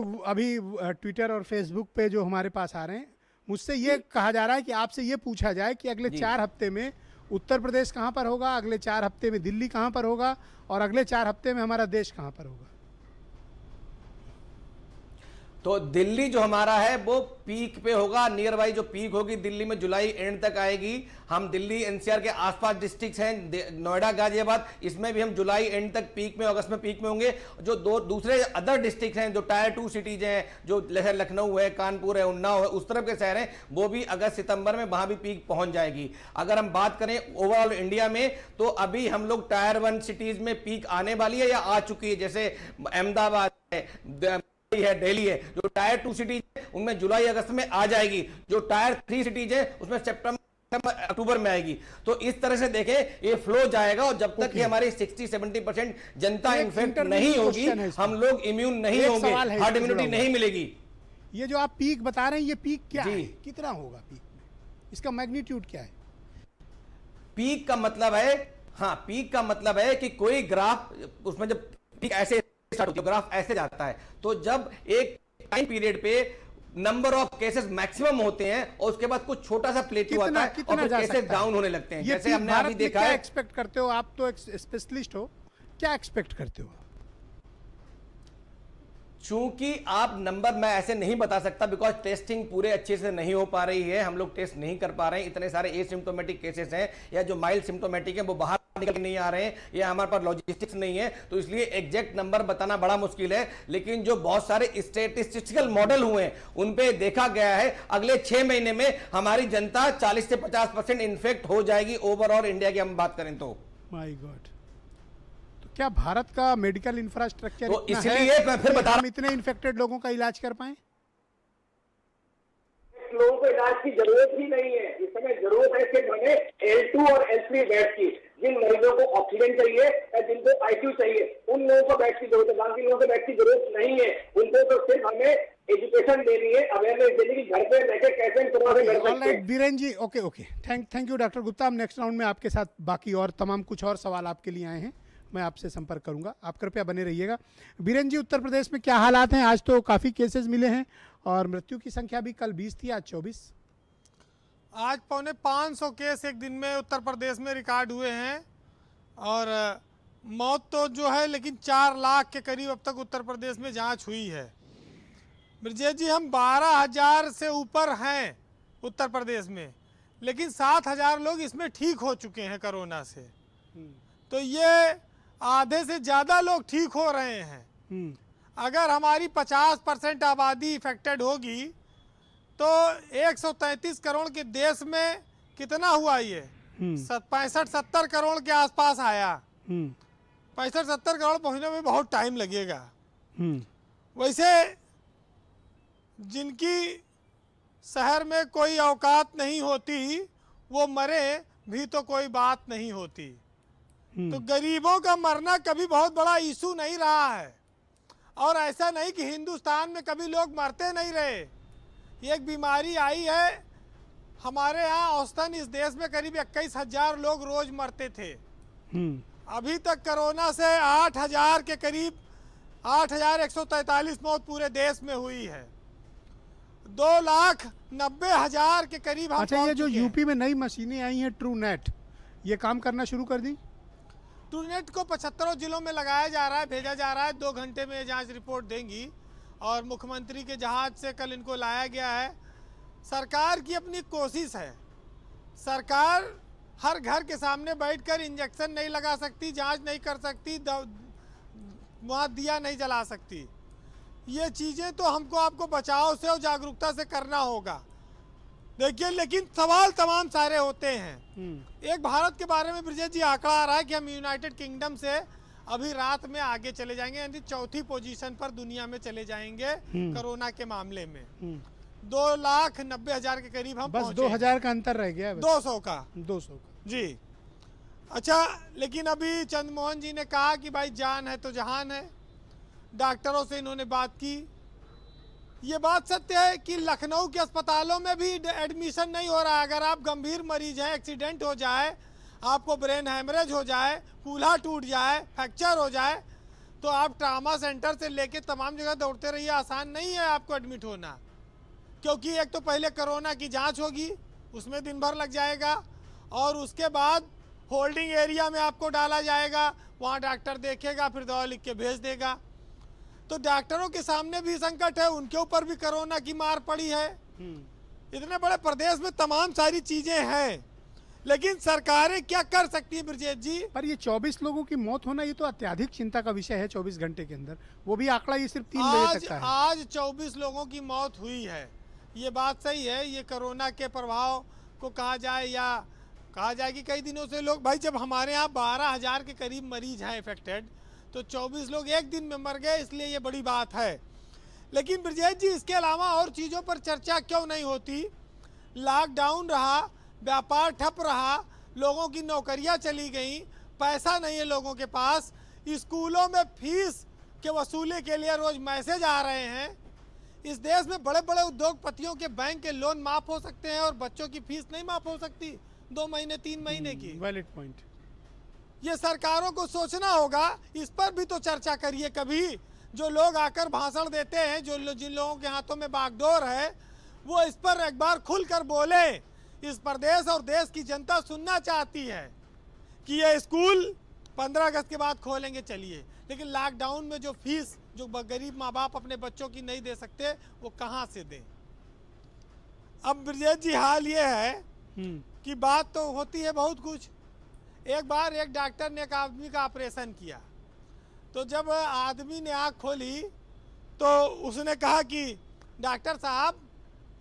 ट्विटर और फेसबुक पे जो हमारे पास आ रहे हैं, मुझसे ये कहा जा रहा है कि आपसे ये पूछा जाए कि अगले 4 हफ्ते में उत्तर प्रदेश कहाँ पर होगा, अगले 4 हफ्ते में दिल्ली कहाँ पर होगा, और अगले 4 हफ्ते में हमारा देश कहाँ पर होगा? तो दिल्ली जो हमारा है वो पीक पे होगा, नियर बाई जो पीक होगी दिल्ली में जुलाई एंड तक आएगी। हम दिल्ली एनसीआर के आसपास डिस्ट्रिक्ट्स हैं, नोएडा गाजियाबाद, इसमें भी हम जुलाई एंड तक पीक में, अगस्त में पीक में होंगे। जो दूसरे अदर डिस्ट्रिक्ट हैं, जो टायर 2 सिटीज हैं, जो लखनऊ है, कानपुर है, उन्नाव है, उस तरफ के शहर हैं, वो भी अगस्त सितंबर में वहां भी पीक पहुंच जाएगी। अगर हम बात करें ओवरऑल इंडिया में, तो अभी हम लोग टायर 1 सिटीज में पीक आने वाली है या आ चुकी है, जैसे अहमदाबाद है, दिल्ली है। जो टायर 2 सिटीज है उनमें जुलाई अगस्त में आ जाएगी, जो टायर 3 सिटीज है उसमें सितंबर अक्टूबर में आएगी। तो इस तरह से देखें ये फ्लो जाएगा, और जब तक ये हमारी 60-70% जनता इन्फेक्ट नहीं होगी, हम लोग इम्यून नहीं होंगे, हर्ड इम्यूनिटी नहीं मिलेगी। ये जो आप पीक बता रहे हैं, ये पीक क्या है, कितना होगा पीक में, इसका मैग्नीट्यूड क्या है? पीक का मतलब है, हाँ, पीक का मतलब है कि कोई ग्राफ, उसमें जब पीक ऐसे स्टार्ट होती है, ग्राफ ऐसे जाता है, तो जब एक टाइम पीरियड पे नंबर ऑफ केसेस मैक्सिमम होते हैं और उसके बाद कुछ छोटा सा प्लेटू आता है और फिर केसेस डाउन होने लगते हैं। जैसे हमने अभी देखा है। क्या एक्सपेक्ट करते हो आप, तो स्पेशलिस्ट हो, क्या एक्सपेक्ट करते हो? चूंकि आप नंबर मैं ऐसे नहीं बता सकता, बिकॉज टेस्टिंग पूरे अच्छे से नहीं हो पा रही है, हम लोग टेस्ट नहीं कर पा रहे हैं, इतने सारे एसिम्प्टोमेटिक केसेस हैं या जो माइल्ड सिम्प्टोमेटिक है वो बाहर निकल नहीं आ रहे हैं, या हमारे पास लॉजिस्टिक्स नहीं है, तो इसलिए एग्जैक्ट नंबर बताना बड़ा मुश्किल है। लेकिन जो बहुत सारे स्टैटिस्टिकल मॉडल हुए हैं उन पे देखा गया है अगले 6 महीने में हमारी जनता 40 से 50% इन्फेक्ट हो जाएगी ओवरऑल इंडिया की हम बात करें तो। माय गॉड, क्या भारत का मेडिकल इंफ्रास्ट्रक्चर तो इसलिए मैं फिर बता रहा हूं, इतने इन्फेक्टेड लोगों का इलाज कर पाए? लोगों को इलाज की जरूरत ही नहीं है। इस समय जरूरत है सिर्फ हमें L2 और L3 बेड की। जिन मरीजों को ऑक्सीजन चाहिए या जिनको आईसीयू चाहिए, उन लोगों को बेड की जरूरत है, बाकी लोगों को बेड की जरूरत नहीं है। उनको तो सिर्फ हमें एजुकेशन देनी है, अवेयरनेस देनी है, घर पे रहकर कैसे कोरोना से लड़ सकते हैं। Biren ji, okay, thank you doctor Gupta. हम नेक्स्ट राउंड में आपके साथ बाकी और तमाम कुछ और सवाल आपके लिए आए हैं, मैं आपसे संपर्क करूंगा, आप कृपया बने रहिएगा। बीरेन जी, उत्तर प्रदेश में क्या हालात हैं? आज तो काफ़ी केसेस मिले हैं और मृत्यु की संख्या भी कल 20 थी, आज 24। आज 450 केस एक दिन में उत्तर प्रदेश में रिकॉर्ड हुए हैं, और मौत तो जो है, लेकिन 4 लाख के करीब अब तक उत्तर प्रदेश में जांच हुई है। ब्रजेश जी, हम 12,000 से ऊपर हैं उत्तर प्रदेश में, लेकिन 7,000 लोग इसमें ठीक हो चुके हैं कोरोना से। तो ये आधे से ज़्यादा लोग ठीक हो रहे हैं। अगर हमारी 50% आबादी इफेक्टेड होगी तो 133 करोड़ के देश में कितना हुआ? ये 65-70 करोड़ के आसपास आया। 65-70 करोड़ पहुंचने में बहुत टाइम लगेगा। वैसे जिनकी शहर में कोई औकात नहीं होती वो मरे भी तो कोई बात नहीं होती। तो गरीबों का मरना कभी बहुत बड़ा इशू नहीं रहा है, और ऐसा नहीं कि हिंदुस्तान में कभी लोग मरते नहीं रहे। एक बीमारी आई है, हमारे यहाँ औसतन इस देश में करीब 21,000 लोग रोज मरते थे। अभी तक कोरोना से 8,000 के करीब 8,143 मौत पूरे देश में हुई है। 2,90,000 के करीब हम। अच्छा, ये जो यूपी में नई मशीनें आई हैं ट्रू नेट, ये काम करना शुरू कर दी? ट्रू नेट को 75 जिलों में लगाया जा रहा है, भेजा जा रहा है। 2 घंटे में जांच रिपोर्ट देंगी, और मुख्यमंत्री के जहाज से कल इनको लाया गया है। सरकार की अपनी कोशिश है, सरकार हर घर के सामने बैठकर इंजेक्शन नहीं लगा सकती, जांच नहीं कर सकती, वहाँ दिया नहीं जला सकती। ये चीज़ें तो हमको आपको बचाव से और जागरूकता से करना होगा। देखिए, लेकिन सवाल तमाम सारे होते हैं। एक भारत के बारे में ब्रजेश जी आंकड़ा आ रहा है कि हम यूनाइटेड किंगडम से अभी रात में आगे चले जाएंगे, यानी 4थी पोजीशन पर दुनिया में चले जाएंगे कोरोना के मामले में। 2,90,000 के करीब हम बस 2,000 का अंतर रह गया है, 200 का जी। अच्छा, लेकिन अभी चंद्रमोहन जी ने कहा कि भाई जान है तो जहान है। डॉक्टरों से इन्होंने बात की। ये बात सत्य है कि लखनऊ के अस्पतालों में भी एडमिशन नहीं हो रहा है। अगर आप गंभीर मरीज हैं, एक्सीडेंट हो जाए, आपको ब्रेन हैमरेज हो जाए, कूल्हा टूट जाए, फ्रैक्चर हो जाए, तो आप ट्रामा सेंटर से लेके तमाम जगह दौड़ते रहिए। आसान नहीं है आपको एडमिट होना, क्योंकि एक तो पहले कोरोना की जांच होगी, उसमें दिन भर लग जाएगा, और उसके बाद होल्डिंग एरिया में आपको डाला जाएगा, वहाँ डॉक्टर देखेगा, फिर दवा लिख के भेज देगा। तो डॉक्टरों के सामने भी संकट है, उनके ऊपर भी कोरोना की मार पड़ी है। इतने बड़े प्रदेश में तमाम सारी चीजें हैं, लेकिन सरकारें क्या कर सकती है ब्रजेश जी? पर ये 24 लोगों की मौत होना ये तो अत्यधिक चिंता का विषय है 24 घंटे के अंदर। वो भी आंकड़ा ये सिर्फ 3 बजे तक का है। आज 24 लोगों की मौत हुई है, ये बात सही है। ये कोरोना के प्रभाव को कहा जाए या कहा जाए कि कई दिनों से लोग, भाई जब हमारे यहाँ 12,000 के करीब मरीज हैं इफेक्टेड, तो 24 लोग एक दिन में मर गए, इसलिए ये बड़ी बात है। लेकिन ब्रजेश जी, इसके अलावा और चीज़ों पर चर्चा क्यों नहीं होती? लॉकडाउन रहा, व्यापार ठप रहा, लोगों की नौकरियां चली गई, पैसा नहीं है लोगों के पास, स्कूलों में फीस के वसूली के लिए रोज मैसेज आ रहे हैं। इस देश में बड़े बड़े उद्योगपतियों के बैंक के लोन माफ हो सकते हैं और बच्चों की फीस नहीं माफ हो सकती 2 महीने 3 महीने की। Valid point. ये सरकारों को सोचना होगा, इस पर भी तो चर्चा करिए कभी। जो लोग आकर भाषण देते हैं, जिन लोगों के हाथों में बागडोर है, वो इस पर एक बार खुलकर बोले। इस प्रदेश और देश की जनता सुनना चाहती है कि ये स्कूल 15 अगस्त के बाद खोलेंगे, चलिए, लेकिन लॉकडाउन में जो फीस जो गरीब माँ बाप अपने बच्चों की नहीं दे सकते, वो कहाँ से दें? अब ब्रजेश जी, हाल ये है कि बात तो होती है बहुत कुछ। एक बार एक डॉक्टर ने एक आदमी का ऑपरेशन किया, तो जब आदमी ने आँख खोली तो उसने कहा कि डॉक्टर साहब,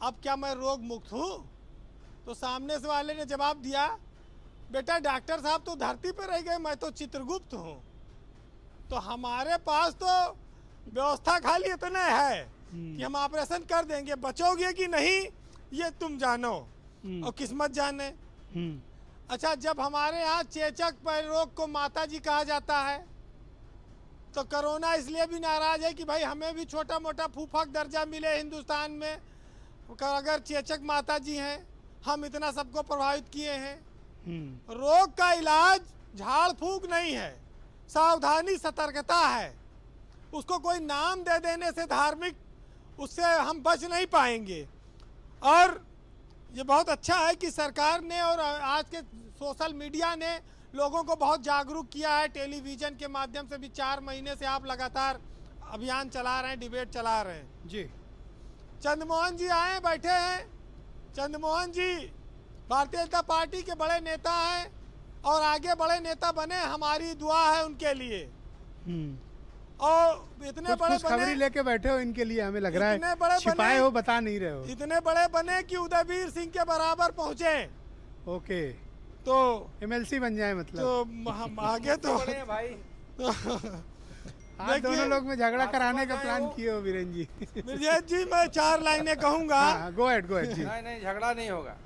अब क्या मैं रोग मुक्त हूँ? तो सामने से वाले ने जवाब दिया, बेटा डॉक्टर साहब तो धरती पर रह गए, मैं तो चित्रगुप्त हूँ। तो हमारे पास तो व्यवस्था खाली इतने है कि हम ऑपरेशन कर देंगे, बचोगे कि नहीं ये तुम जानो और किस्मत जाने। अच्छा, जब हमारे यहाँ चेचक पर रोग को माता जी कहा जाता है, तो कोरोना इसलिए भी नाराज है कि भाई हमें भी छोटा मोटा फूफक दर्जा मिले हिंदुस्तान में, अगर चेचक माता जी हैं, हम इतना सबको प्रभावित किए हैं। रोग का इलाज झाड़ फूक नहीं है, सावधानी सतर्कता है। उसको कोई नाम दे देने से धार्मिक, उससे हम बच नहीं पाएंगे। और ये बहुत अच्छा है कि सरकार ने और आज के सोशल मीडिया ने लोगों को बहुत जागरूक किया है। टेलीविज़न के माध्यम से भी 4 महीने से आप लगातार अभियान चला रहे हैं, डिबेट चला रहे हैं जी। चंद्रमोहन जी आए, बैठे हैं। चंद्रमोहन जी भारतीय जनता पार्टी के बड़े नेता हैं और आगे बड़े नेता बने, हमारी दुआ है उनके लिए। और इतने बड़े खबरी लेके बैठे हो इनके लिए, हमें लग रहा है छिपाए हो, बता नहीं रहे हो। इतने बड़े बने कि उदयवीर सिंह के बराबर पहुंचे। ओके, तो MLC बन जाए मतलब। तो हम आगे तो बड़े हैं भाई। आज दोनों लोग में झगड़ा कराने का प्लान किए हो वीरेन जी। ब्रजेश जी, मैं 4 लाइनें कहूंगा। गो अहेड जी। नहीं, झगड़ा नहीं होगा।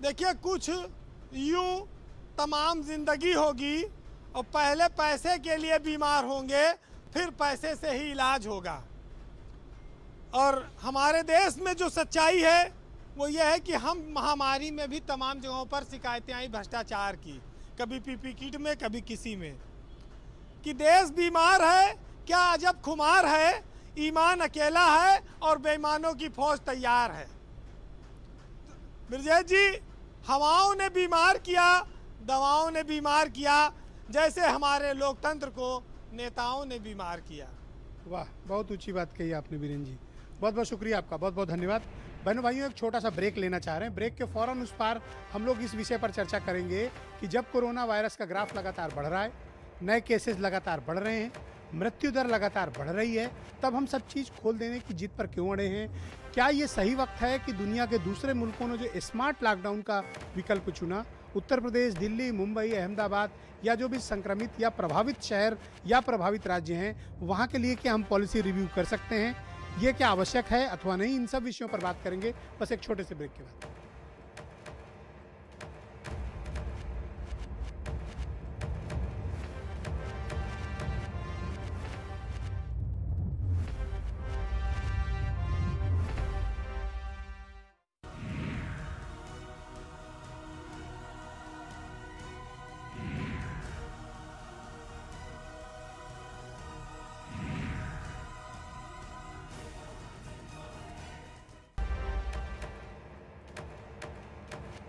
देखिए, कुछ यूं तमाम जिंदगी होगी और पहले पैसे के लिए बीमार होंगे, फिर पैसे से ही इलाज होगा। और हमारे देश में जो सच्चाई है वो ये है कि हम महामारी में भी तमाम जगहों पर शिकायतें आई भ्रष्टाचार की, कभी पीपी किट में, कभी किसी में। कि देश बीमार है, क्या अजब खुमार है, ईमान अकेला है और बेईमानों की फौज तैयार है। ब्रजेश जी, हवाओं ने बीमार किया, दवाओं ने बीमार किया, जैसे हमारे लोकतंत्र को नेताओं ने बीमार किया। वाह, बहुत ऊंची बात कही आपने वीरेन जी, बहुत बहुत शुक्रिया आपका, बहुत बहुत धन्यवाद। बहनों भाइयों, एक छोटा सा ब्रेक लेना चाह रहे हैं। ब्रेक के फौरन उस पार हम लोग इस विषय पर चर्चा करेंगे कि जब कोरोना वायरस का ग्राफ लगातार बढ़ रहा है, नए केसेस लगातार बढ़ रहे हैं, मृत्यु दर लगातार बढ़ रही है, तब हम सब चीज़ खोल देने की जिद पर क्यों अड़े हैं? क्या ये सही वक्त है कि दुनिया के दूसरे मुल्कों ने जो स्मार्ट लॉकडाउन का विकल्प चुना, उत्तर प्रदेश, दिल्ली, मुंबई, अहमदाबाद या जो भी संक्रमित या प्रभावित शहर या प्रभावित राज्य हैं, वहाँ के लिए क्या हम पॉलिसी रिव्यू कर सकते हैं? ये क्या आवश्यक है अथवा नहीं? इन सब विषयों पर बात करेंगे बस एक छोटे से ब्रेक के बाद।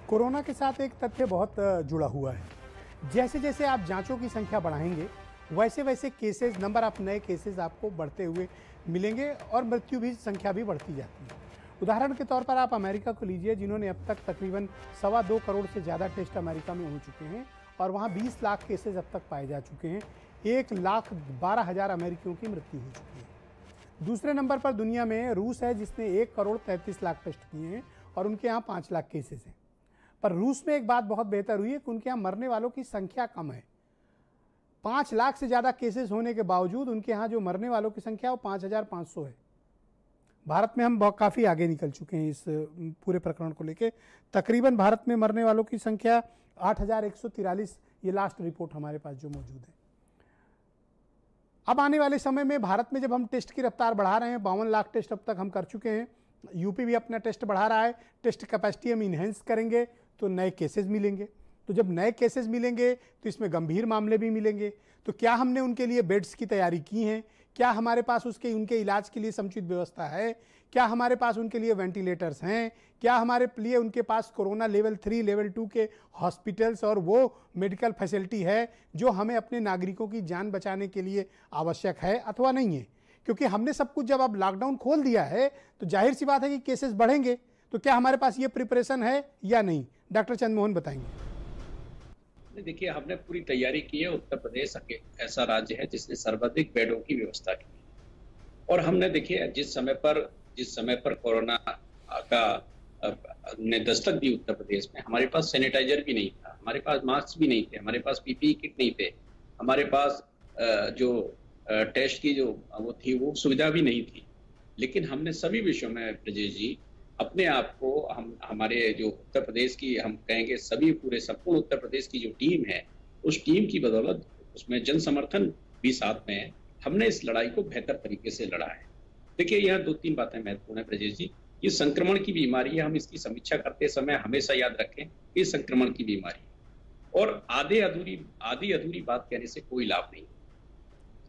कोरोना के साथ एक तथ्य बहुत जुड़ा हुआ है। जैसे जैसे आप जांचों की संख्या बढ़ाएंगे, वैसे वैसे केसेस, नंबर ऑफ नए केसेस आपको बढ़ते हुए मिलेंगे और मृत्यु भी संख्या भी बढ़ती जाती है। उदाहरण के तौर पर आप अमेरिका को लीजिए, जिन्होंने अब तक तकरीबन 2.25 करोड़ से ज़्यादा टेस्ट अमेरिका में हो चुके हैं और वहाँ 20 लाख केसेस अब तक पाए जा चुके हैं। 1,12,000 अमेरिकियों की मृत्यु हो चुकी है। दूसरे नंबर पर दुनिया में रूस है, जिसने 1 करोड़ 33 लाख टेस्ट किए हैं और उनके यहाँ 5 लाख केसेस हैं। पर रूस में एक बात बहुत बेहतर हुई है कि उनके यहाँ मरने वालों की संख्या कम है। 5 लाख से ज़्यादा केसेस होने के बावजूद उनके यहाँ जो मरने वालों की संख्या वो 5,500 है। भारत में हम काफ़ी आगे निकल चुके हैं इस पूरे प्रकरण को लेके। तकरीबन भारत में मरने वालों की संख्या 8,143, ये लास्ट रिपोर्ट हमारे पास जो मौजूद है। अब आने वाले समय में भारत में जब हम टेस्ट की रफ्तार बढ़ा रहे हैं, 52 लाख टेस्ट अब तक हम कर चुके हैं, यूपी भी अपना टेस्ट बढ़ा रहा है, टेस्ट कैपेसिटी हम इन्हेंस करेंगे तो नए केसेस मिलेंगे। तो जब नए केसेस मिलेंगे तो इसमें गंभीर मामले भी मिलेंगे। तो क्या हमने उनके लिए बेड्स की तैयारी की है? क्या हमारे पास उनके इलाज के लिए समुचित व्यवस्था है? क्या हमारे पास उनके लिए वेंटिलेटर्स हैं? क्या हमारे लिए उनके पास कोरोना लेवल 3 लेवल 2 के हॉस्पिटल्स और वो मेडिकल फैसिलिटी है जो हमें अपने नागरिकों की जान बचाने के लिए आवश्यक है अथवा नहीं है? क्योंकि हमने सब कुछ जब अब लॉकडाउन खोल दिया है तो जाहिर सी बात है कि केसेस बढ़ेंगे। तो क्या हमारे पास ये प्रिपरेशन है या नहीं? डॉक्टर चंद्रमोहन बताएंगे। देखिए, हमने पूरी तैयारी की है। उत्तर प्रदेश ऐसा राज्य है जिसने सर्वाधिक बेडों की व्यवस्था की है। और हमने देखिए जिस समय पर कोरोना का ने दस्तक दी उत्तर प्रदेश में, हमारे पास सैनिटाइजर भी नहीं था, हमारे पास मास्क भी नहीं थे, हमारे पास पीपीई किट नहीं थे, हमारे पास जो टेस्ट की जो वो थी वो सुविधा भी नहीं थी। लेकिन हमने सभी विषयों में ब्रजेश जी अपने आप को हमारे जो उत्तर प्रदेश की हम कहेंगे पूरे संपूर्ण उत्तर प्रदेश की जो टीम है, उस टीम की बदौलत, उसमें जन समर्थन भी साथ में है, हमने इस लड़ाई को बेहतर तरीके से लड़ा है। देखिए, यहाँ 2-3 बातें महत्वपूर्ण है ब्रजेश जी। ये संक्रमण की बीमारी है, हम इसकी समीक्षा करते समय हमेशा याद रखें ये संक्रमण की बीमारी है और आधी अधूरी बात कहने से कोई लाभ नहीं।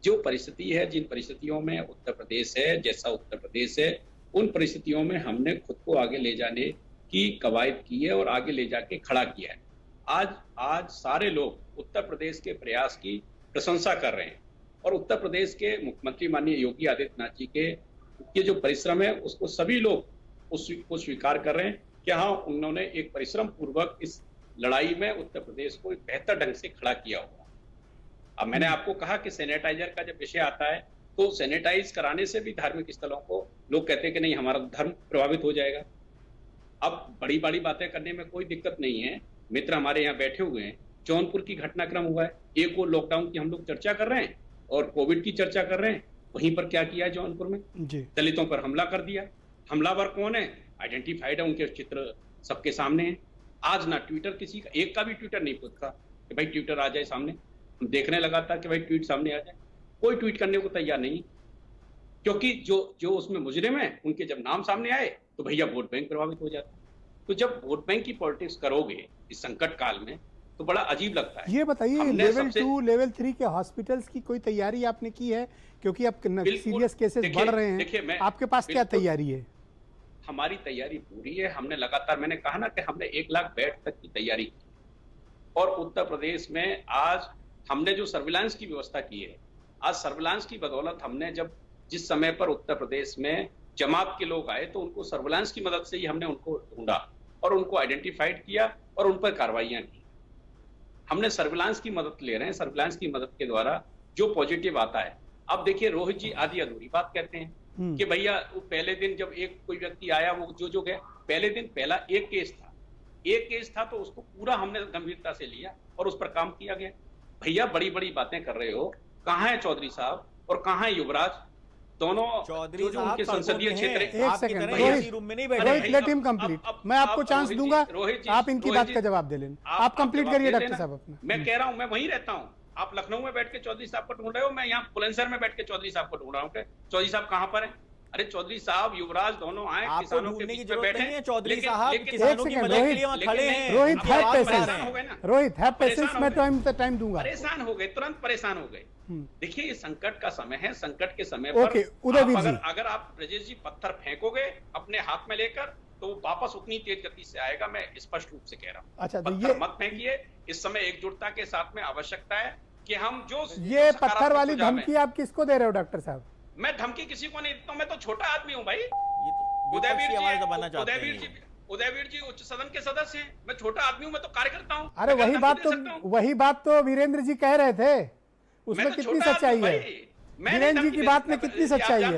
जो परिस्थिति है, जिन परिस्थितियों में उत्तर प्रदेश है, जैसा उत्तर प्रदेश है, उन परिस्थितियों में हमने खुद को आगे ले जाने की कवायद की है और आगे ले जाके खड़ा किया है। आज सारे लोग उत्तर प्रदेश के प्रयास की प्रशंसा कर रहे हैं और उत्तर प्रदेश के मुख्यमंत्री माननीय योगी आदित्यनाथ जी के जो परिश्रम है उसको सभी लोग उसको स्वीकार कर रहे हैं कि हाँ, उन्होंने एक परिश्रम पूर्वक इस लड़ाई में उत्तर प्रदेश को एक बेहतर ढंग से खड़ा किया हुआ। अब मैंने आपको कहा कि सैनिटाइजर का जब विषय आता है तो सैनिटाइज कराने से भी धार्मिक स्थलों को लोग कहते हैं कि नहीं, हमारा धर्म प्रभावित हो जाएगा। अब बड़ी बातें करने में कोई दिक्कत नहीं है। मित्र हमारे यहाँ बैठे हुए हैं, जौनपुर की घटनाक्रम हुआ है, एक और लॉकडाउन की हम लोग चर्चा कर रहे हैं और कोविड की चर्चा कर रहे हैं। वहीं पर क्या किया है जौनपुर में? दलितों पर हमला कर दिया। हमलावर कौन है? आइडेंटिफाइड है, उनके चित्र सबके सामने है। आज ना ट्विटर किसी का, एक का भी ट्विटर नहीं पूछता कि भाई ट्विटर आ जाए सामने। हम देखने लगा था कि भाई ट्वीट सामने आ जाए, कोई ट्वीट करने को तैयार नहीं, क्योंकि जो उसमें मुजरिम है उनके जब नाम सामने आए तो भैया वोट बैंक प्रभावित हो जाता है। तो जब वोट बैंक की पॉलिटिक्स करोगे इस संकट काल में तो बड़ा अजीब लगता है। ये बताइए, लेवल 2 लेवल 3 के हॉस्पिटल्स की कोई तैयारी आपने की है? क्योंकि अब सीरियस केसेस बढ़ रहे हैं, आपके पास क्या तैयारी है? हमारी तैयारी पूरी है। हमने लगातार, मैंने कहा ना कि हमने 1 लाख बेड तक की तैयारी की और उत्तर प्रदेश में आज हमने जो सर्विलांस की व्यवस्था की है, आज सर्विलांस की बदौलत हमने जिस समय पर उत्तर प्रदेश में जमात के लोग आए तो उनको सर्विलांस की मदद से ही हमने उनको ढूंढा और उनको आइडेंटिफाइड किया और उन पर कार्रवाइयां की। हमने सर्विलांस की मदद ले रहे हैं। सर्विलांस की मदद के द्वारा जो पॉजिटिव आता है, अब देखिए रोहित जी आधी अधूरी बात कहते हैं कि भैया वो पहले दिन जब कोई व्यक्ति आया, वो जो गया, पहले दिन पहला एक केस था तो उसको पूरा हमने गंभीरता से लिया और उस पर काम किया गया। भैया बड़ी बातें कर रहे हो, कहाँ है चौधरी साहब और कहाँ है युवराज? दोनों चौधरी जो उनके संसदीय क्षेत्र। एक second Rohit, let him complete. मैं आपको चांस दूंगा, आप इनकी बात का जवाब दे लेना। आप कंप्लीट करिए डॉक्टर साहब अपना। मैं कह रहा हूँ, मैं वहीं रहता हूँ। आप लखनऊ में बैठ के चौधरी साहब को ढूंढ रहे हो, मैं यहाँ बुलंदशहर में बैठ के चौधरी साहब को ढूंढ रहा हूँ। चौधरी साहब कहाँ पर है? अरे चौधरी साहब, युवराज दोनों आए, किसानों के बीच में बैठे हैं। चौधरी साहब किसानों की मदद के लिए वहां खड़े हैं। रोहित हैव पेशेंस, मैं टाइम दूंगा। परेशान हो गए, तुरंत परेशान हो गए। देखिए, ये संकट का समय है। संकट के समय पर अगर आप ब्रजेश जी पत्थर फेंकोगे अपने हाथ में लेकर तो वो वापस उतनी तेज गति से आएगा। मैं स्पष्ट रूप से कह रहा हूँ। अच्छा, पत्थर मत फेंकिए। इस समय एकजुटता के साथ में आवश्यकता है। कि हम जो ये पत्थर वाली धमकी आप किसको दे रहे हो डॉक्टर साहब? मैं धमकी किसी को नहीं देता हूं, मैं तो छोटा आदमी हूं भाई। उदयवीर जी उच्च सदन के सदस्य हैं, मैं छोटा आदमी हूं, मैं तो कार्यकर्ता हूं। अरे वही बात तो वीरेंद्र जी कह रहे थे, उसमें कितनी सच्चाई है? वीरेंद्र जी की बात में कितनी सच्चाई है?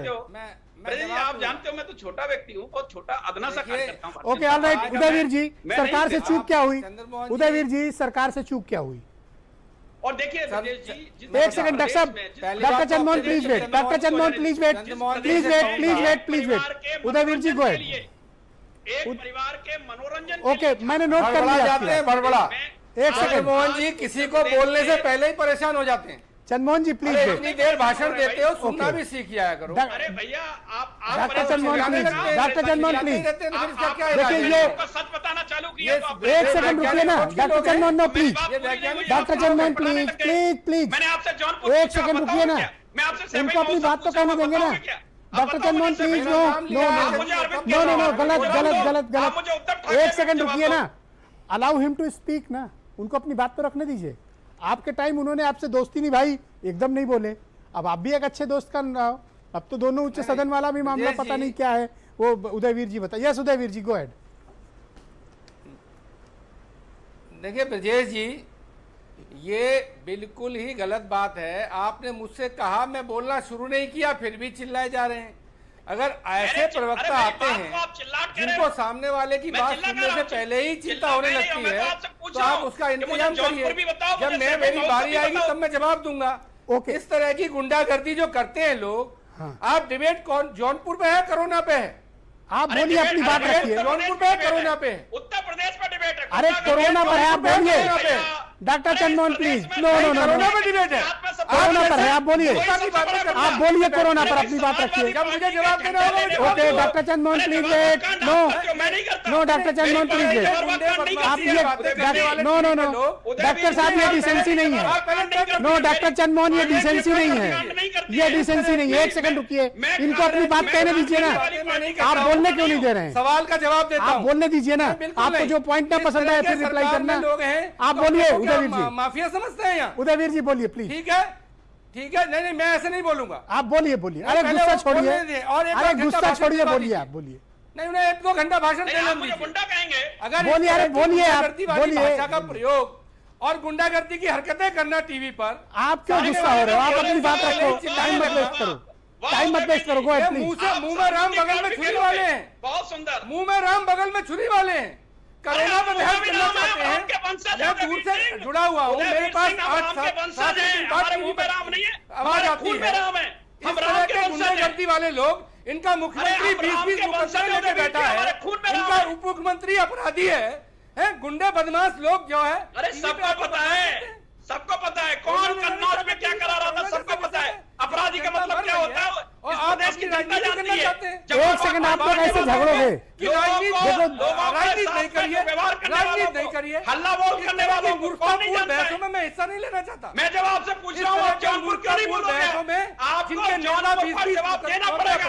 आप जानते हो मैं तो छोटा व्यक्ति हूँ, बहुत छोटा अदना सा कार्यकर्ता हूं। ओके ऑलराइट, उदयवीर जी सरकार से चूक क्या हुई? उदयवीर जी सरकार से चूक क्या हुई? और देखिए एक सेकंड डॉक्टर साहब, doctor Chandramohan please wait, doctor Chandramohan please wait, please wait, please wait, please wait. Udayveer ji go ahead. एक परिवार के मनोरंजन ओके, मैंने नोट कर लिया। जाते हैं बड़बड़ा। एक सेकंड मोहन जी किसी को बोलने से पहले ही परेशान हो जाते हैं। चंद्रमोहन जी प्लीज वेट। इतनी देर भाषण देते हो, सुनना भी सीख जाया करो। अरे भैया आप doctor Chandramohan please, doctor Chandramohan please देखिए ये सच बताना चालू किया तो आप एक सेकंड रुकिए ना doctor Chandramohan, no please, doctor Chandramohan please please please मैंने आपसे जौनपुर एक सेकंड रुकिए ना, मैं आपसे उनको अपनी बात तो कहने देंगे ना। Doctor Chandramohan please, no no no no no, गलत गलत गलत गलत। एक सेकंड रुकिए ना, अलाउ हिम टू स्पीक ना, उनको अपनी बात तो रखने दीजिए। आपके टाइम उन्होंने आपसे दोस्ती निभाई, एकदम नहीं बोले, अब आप भी एक अच्छे दोस्त का रहो। अब तो दोनों उच्च सदन वाला भी मामला पता नहीं क्या है वो उदयवीर जी बताइए। Yes Udayveer ji go ahead. देखिए ब्रजेश जी, ये बिल्कुल ही गलत बात है। आपने मुझसे कहा, मैं बोलना शुरू नहीं किया, फिर भी चिल्लाए जा रहे हैं। अगर ऐसे प्रवक्ता आते हैं जिनको सामने वाले की बात सुनने से पहले ही चिंता होने लगती है, तो आप उसका इंतजाम करिए। जब मेरी बारी आएगी तब मैं जवाब दूंगा। इस तरह की गुंडागर्दी जो करते हैं लोग, आप डिबेट कौन जौनपुर पे है, कोरोना पे है? आप बोलिए, अपनी बात रखिए। जौनपुर पे है, कोरोना पे है? उत्तर प्रदेश में डिबेट है। अरे कोरोना पर है, आप बोलिए। Doctor Chandramohan please, no no no, corona पे डिबेट है, कोरोना पर है, आप बोलिए, आप बोलिए कोरोना पर अपनी बात रखिए। जब मुझे जवाब देना होगा। Okay doctor Chandramohan please wait, no no doctor Chandramohan please wait. आप ये नो नो नो डॉक्टर साहब, ये डिसेंसी नहीं है। नो डॉक्टर चंद्रमोहन, ये डिसेंसी नहीं है, ये डिसेंसी नहीं है। एक सेकंड रुकिए, इनको अपनी बात कहने दीजिए ना। आप बोलने क्यों नहीं दे रहे हैं? सवाल का जवाब देता हूं। आप बोलने दीजिए ना, आपको जो पॉइंट ना पसंद आए फिर रिप्लाई करना। आप बोलिए उदयवीर जी। माफिया समझते हैं यहाँ? उदयवीर जी बोलिए प्लीज। ठीक है, ठीक है, नहीं नहीं, मैं ऐसे नहीं बोलूंगा। आप बोलिए बोलिए। अरे गुस्सा छोड़िए, अरे गुस्सा छोड़िए, बोलिए आप बोलिए। नहीं, उन्हें 1-2 घंटा भाषण देना मुझे गुंडा कहेंगे? अगर बोलिए, अरे बोलिए आप, बोलिए। भाषा का प्रयोग और गुंडागर्दी की हरकतें करना टीवी पर, आप क्यों गुस्सा हो रहे हो? आप अपनी बात रखो, टाइम मत वेस्ट करो, टाइम मत वेस्ट करो। Go ahead please. मुंह में राम बगल में छुरी वाले हैं, बहुत सुंदर, मुंह में राम बगल में छुरी वाले हैं। कोरोना पर बहस करना चाहते हैं। मैं दूर से जुड़ा हुआ हूँ, मेरे पास 8-7 दिन बाद आवाज आती है। इस तरह के गुंडागर्दी वाले लोग, इनका मुख्यमंत्री 20-20 मुकदमे लेके बैठा है, इनका उप मुख्यमंत्री अपराधी है, गुंडे बदमाश लोग जो है। अरे सबको पता है, सबको पता है कौन कन्नौज में क्या करा रहा था, सबको पता है। अपराधी का मतलब क्या होता है? और आप देश की राजनीति करना चाहते हैं? एक सेकंड, आप लोग ऐसे झगड़ोगे? राजनीति नहीं करिए, राजनीति नहीं करिए। हल्ला बोल करने वालों को कौन नहीं जानता है? बहसों में मैं हिस्सा नहीं लेना चाहता। मैं जब आपसे पूछ रहा हूँ, आप जौनपुर क्यों नहीं बोल रहे हैं? आपको जौनपुर का जवाब देना पड़ेगा।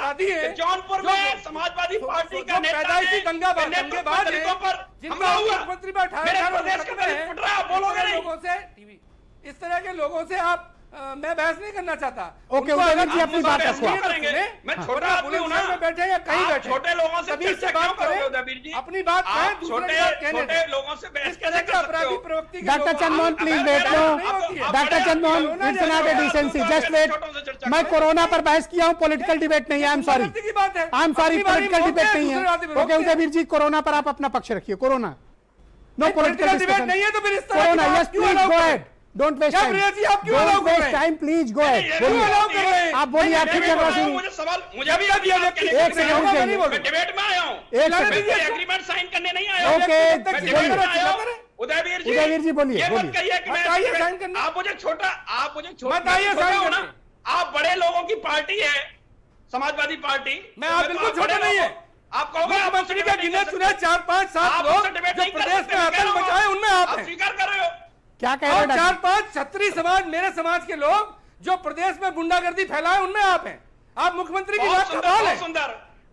जौनपुर में समाजवादी पार्टी का नेता पैदाइशी दंगाबाज पर हमला हुआ, मुख्यमंत्री पर मेरे प्रदेश के फुट रहा है, बोलोगे नहीं? लोगों से टीवी, इस तरह के लोगों से आप मैं बहस नहीं करना चाहता। ओके उदयवीर जी, अपनी बात रखो। मैं छोटा आदमी हूं ना, में बैठे या कहीं बैठे, छोटे लोगों से सभी से बात करें, उदयवीर जी अपनी बात कहें, छोटे लोगों से बहस कैसे कर सकते हो? Doctor Chandramohan please wait, no doctor Chandramohan, it's not a decency, just wait. मैं कोरोना पर बहस किया हूं, पॉलिटिकल डिबेट नहीं है। I am sorry, I am sorry, political debate नहीं है। ओके उदयवीर जी, कोरोना पर आप अपना पक्ष रखिए। कोरोना नो पॉलिटिकल डिबेट नहीं है, तो फिर corona yes please go ahead, don't waste time, don't waste time, please go ahead, बोलिए। आप बोलिए, आप ठीक कर रहे मुझे सवाल, मुझे भी एक सेकंड रुकिए, मैं डिबेट में आया हूं, एक सेकंड, एग्रीमेंट साइन करने नहीं आया। ओके उदयवीर जी बोलिए, ये मत कहिए कि मैं, आप मुझे छोटा हो ना, आप बड़े लोगों की पार्टी है समाजवादी पार्टी। मैं आप बिल्कुल छोटे नहीं है। आप कहोगे मुख्यमंत्री का गिने चुने 4-5-7 लोग जो प्रदेश में आतंक मचाए, उनमें आप स्वीकार कर रहे हो? क्या कह रहे हैं? 4-5 छत्री समाज, मेरे समाज के लोग जो प्रदेश में गुंडागर्दी फैलाए, उनमें आप हैं। आप मुख्यमंत्री की बात का बाल है। सुंदर,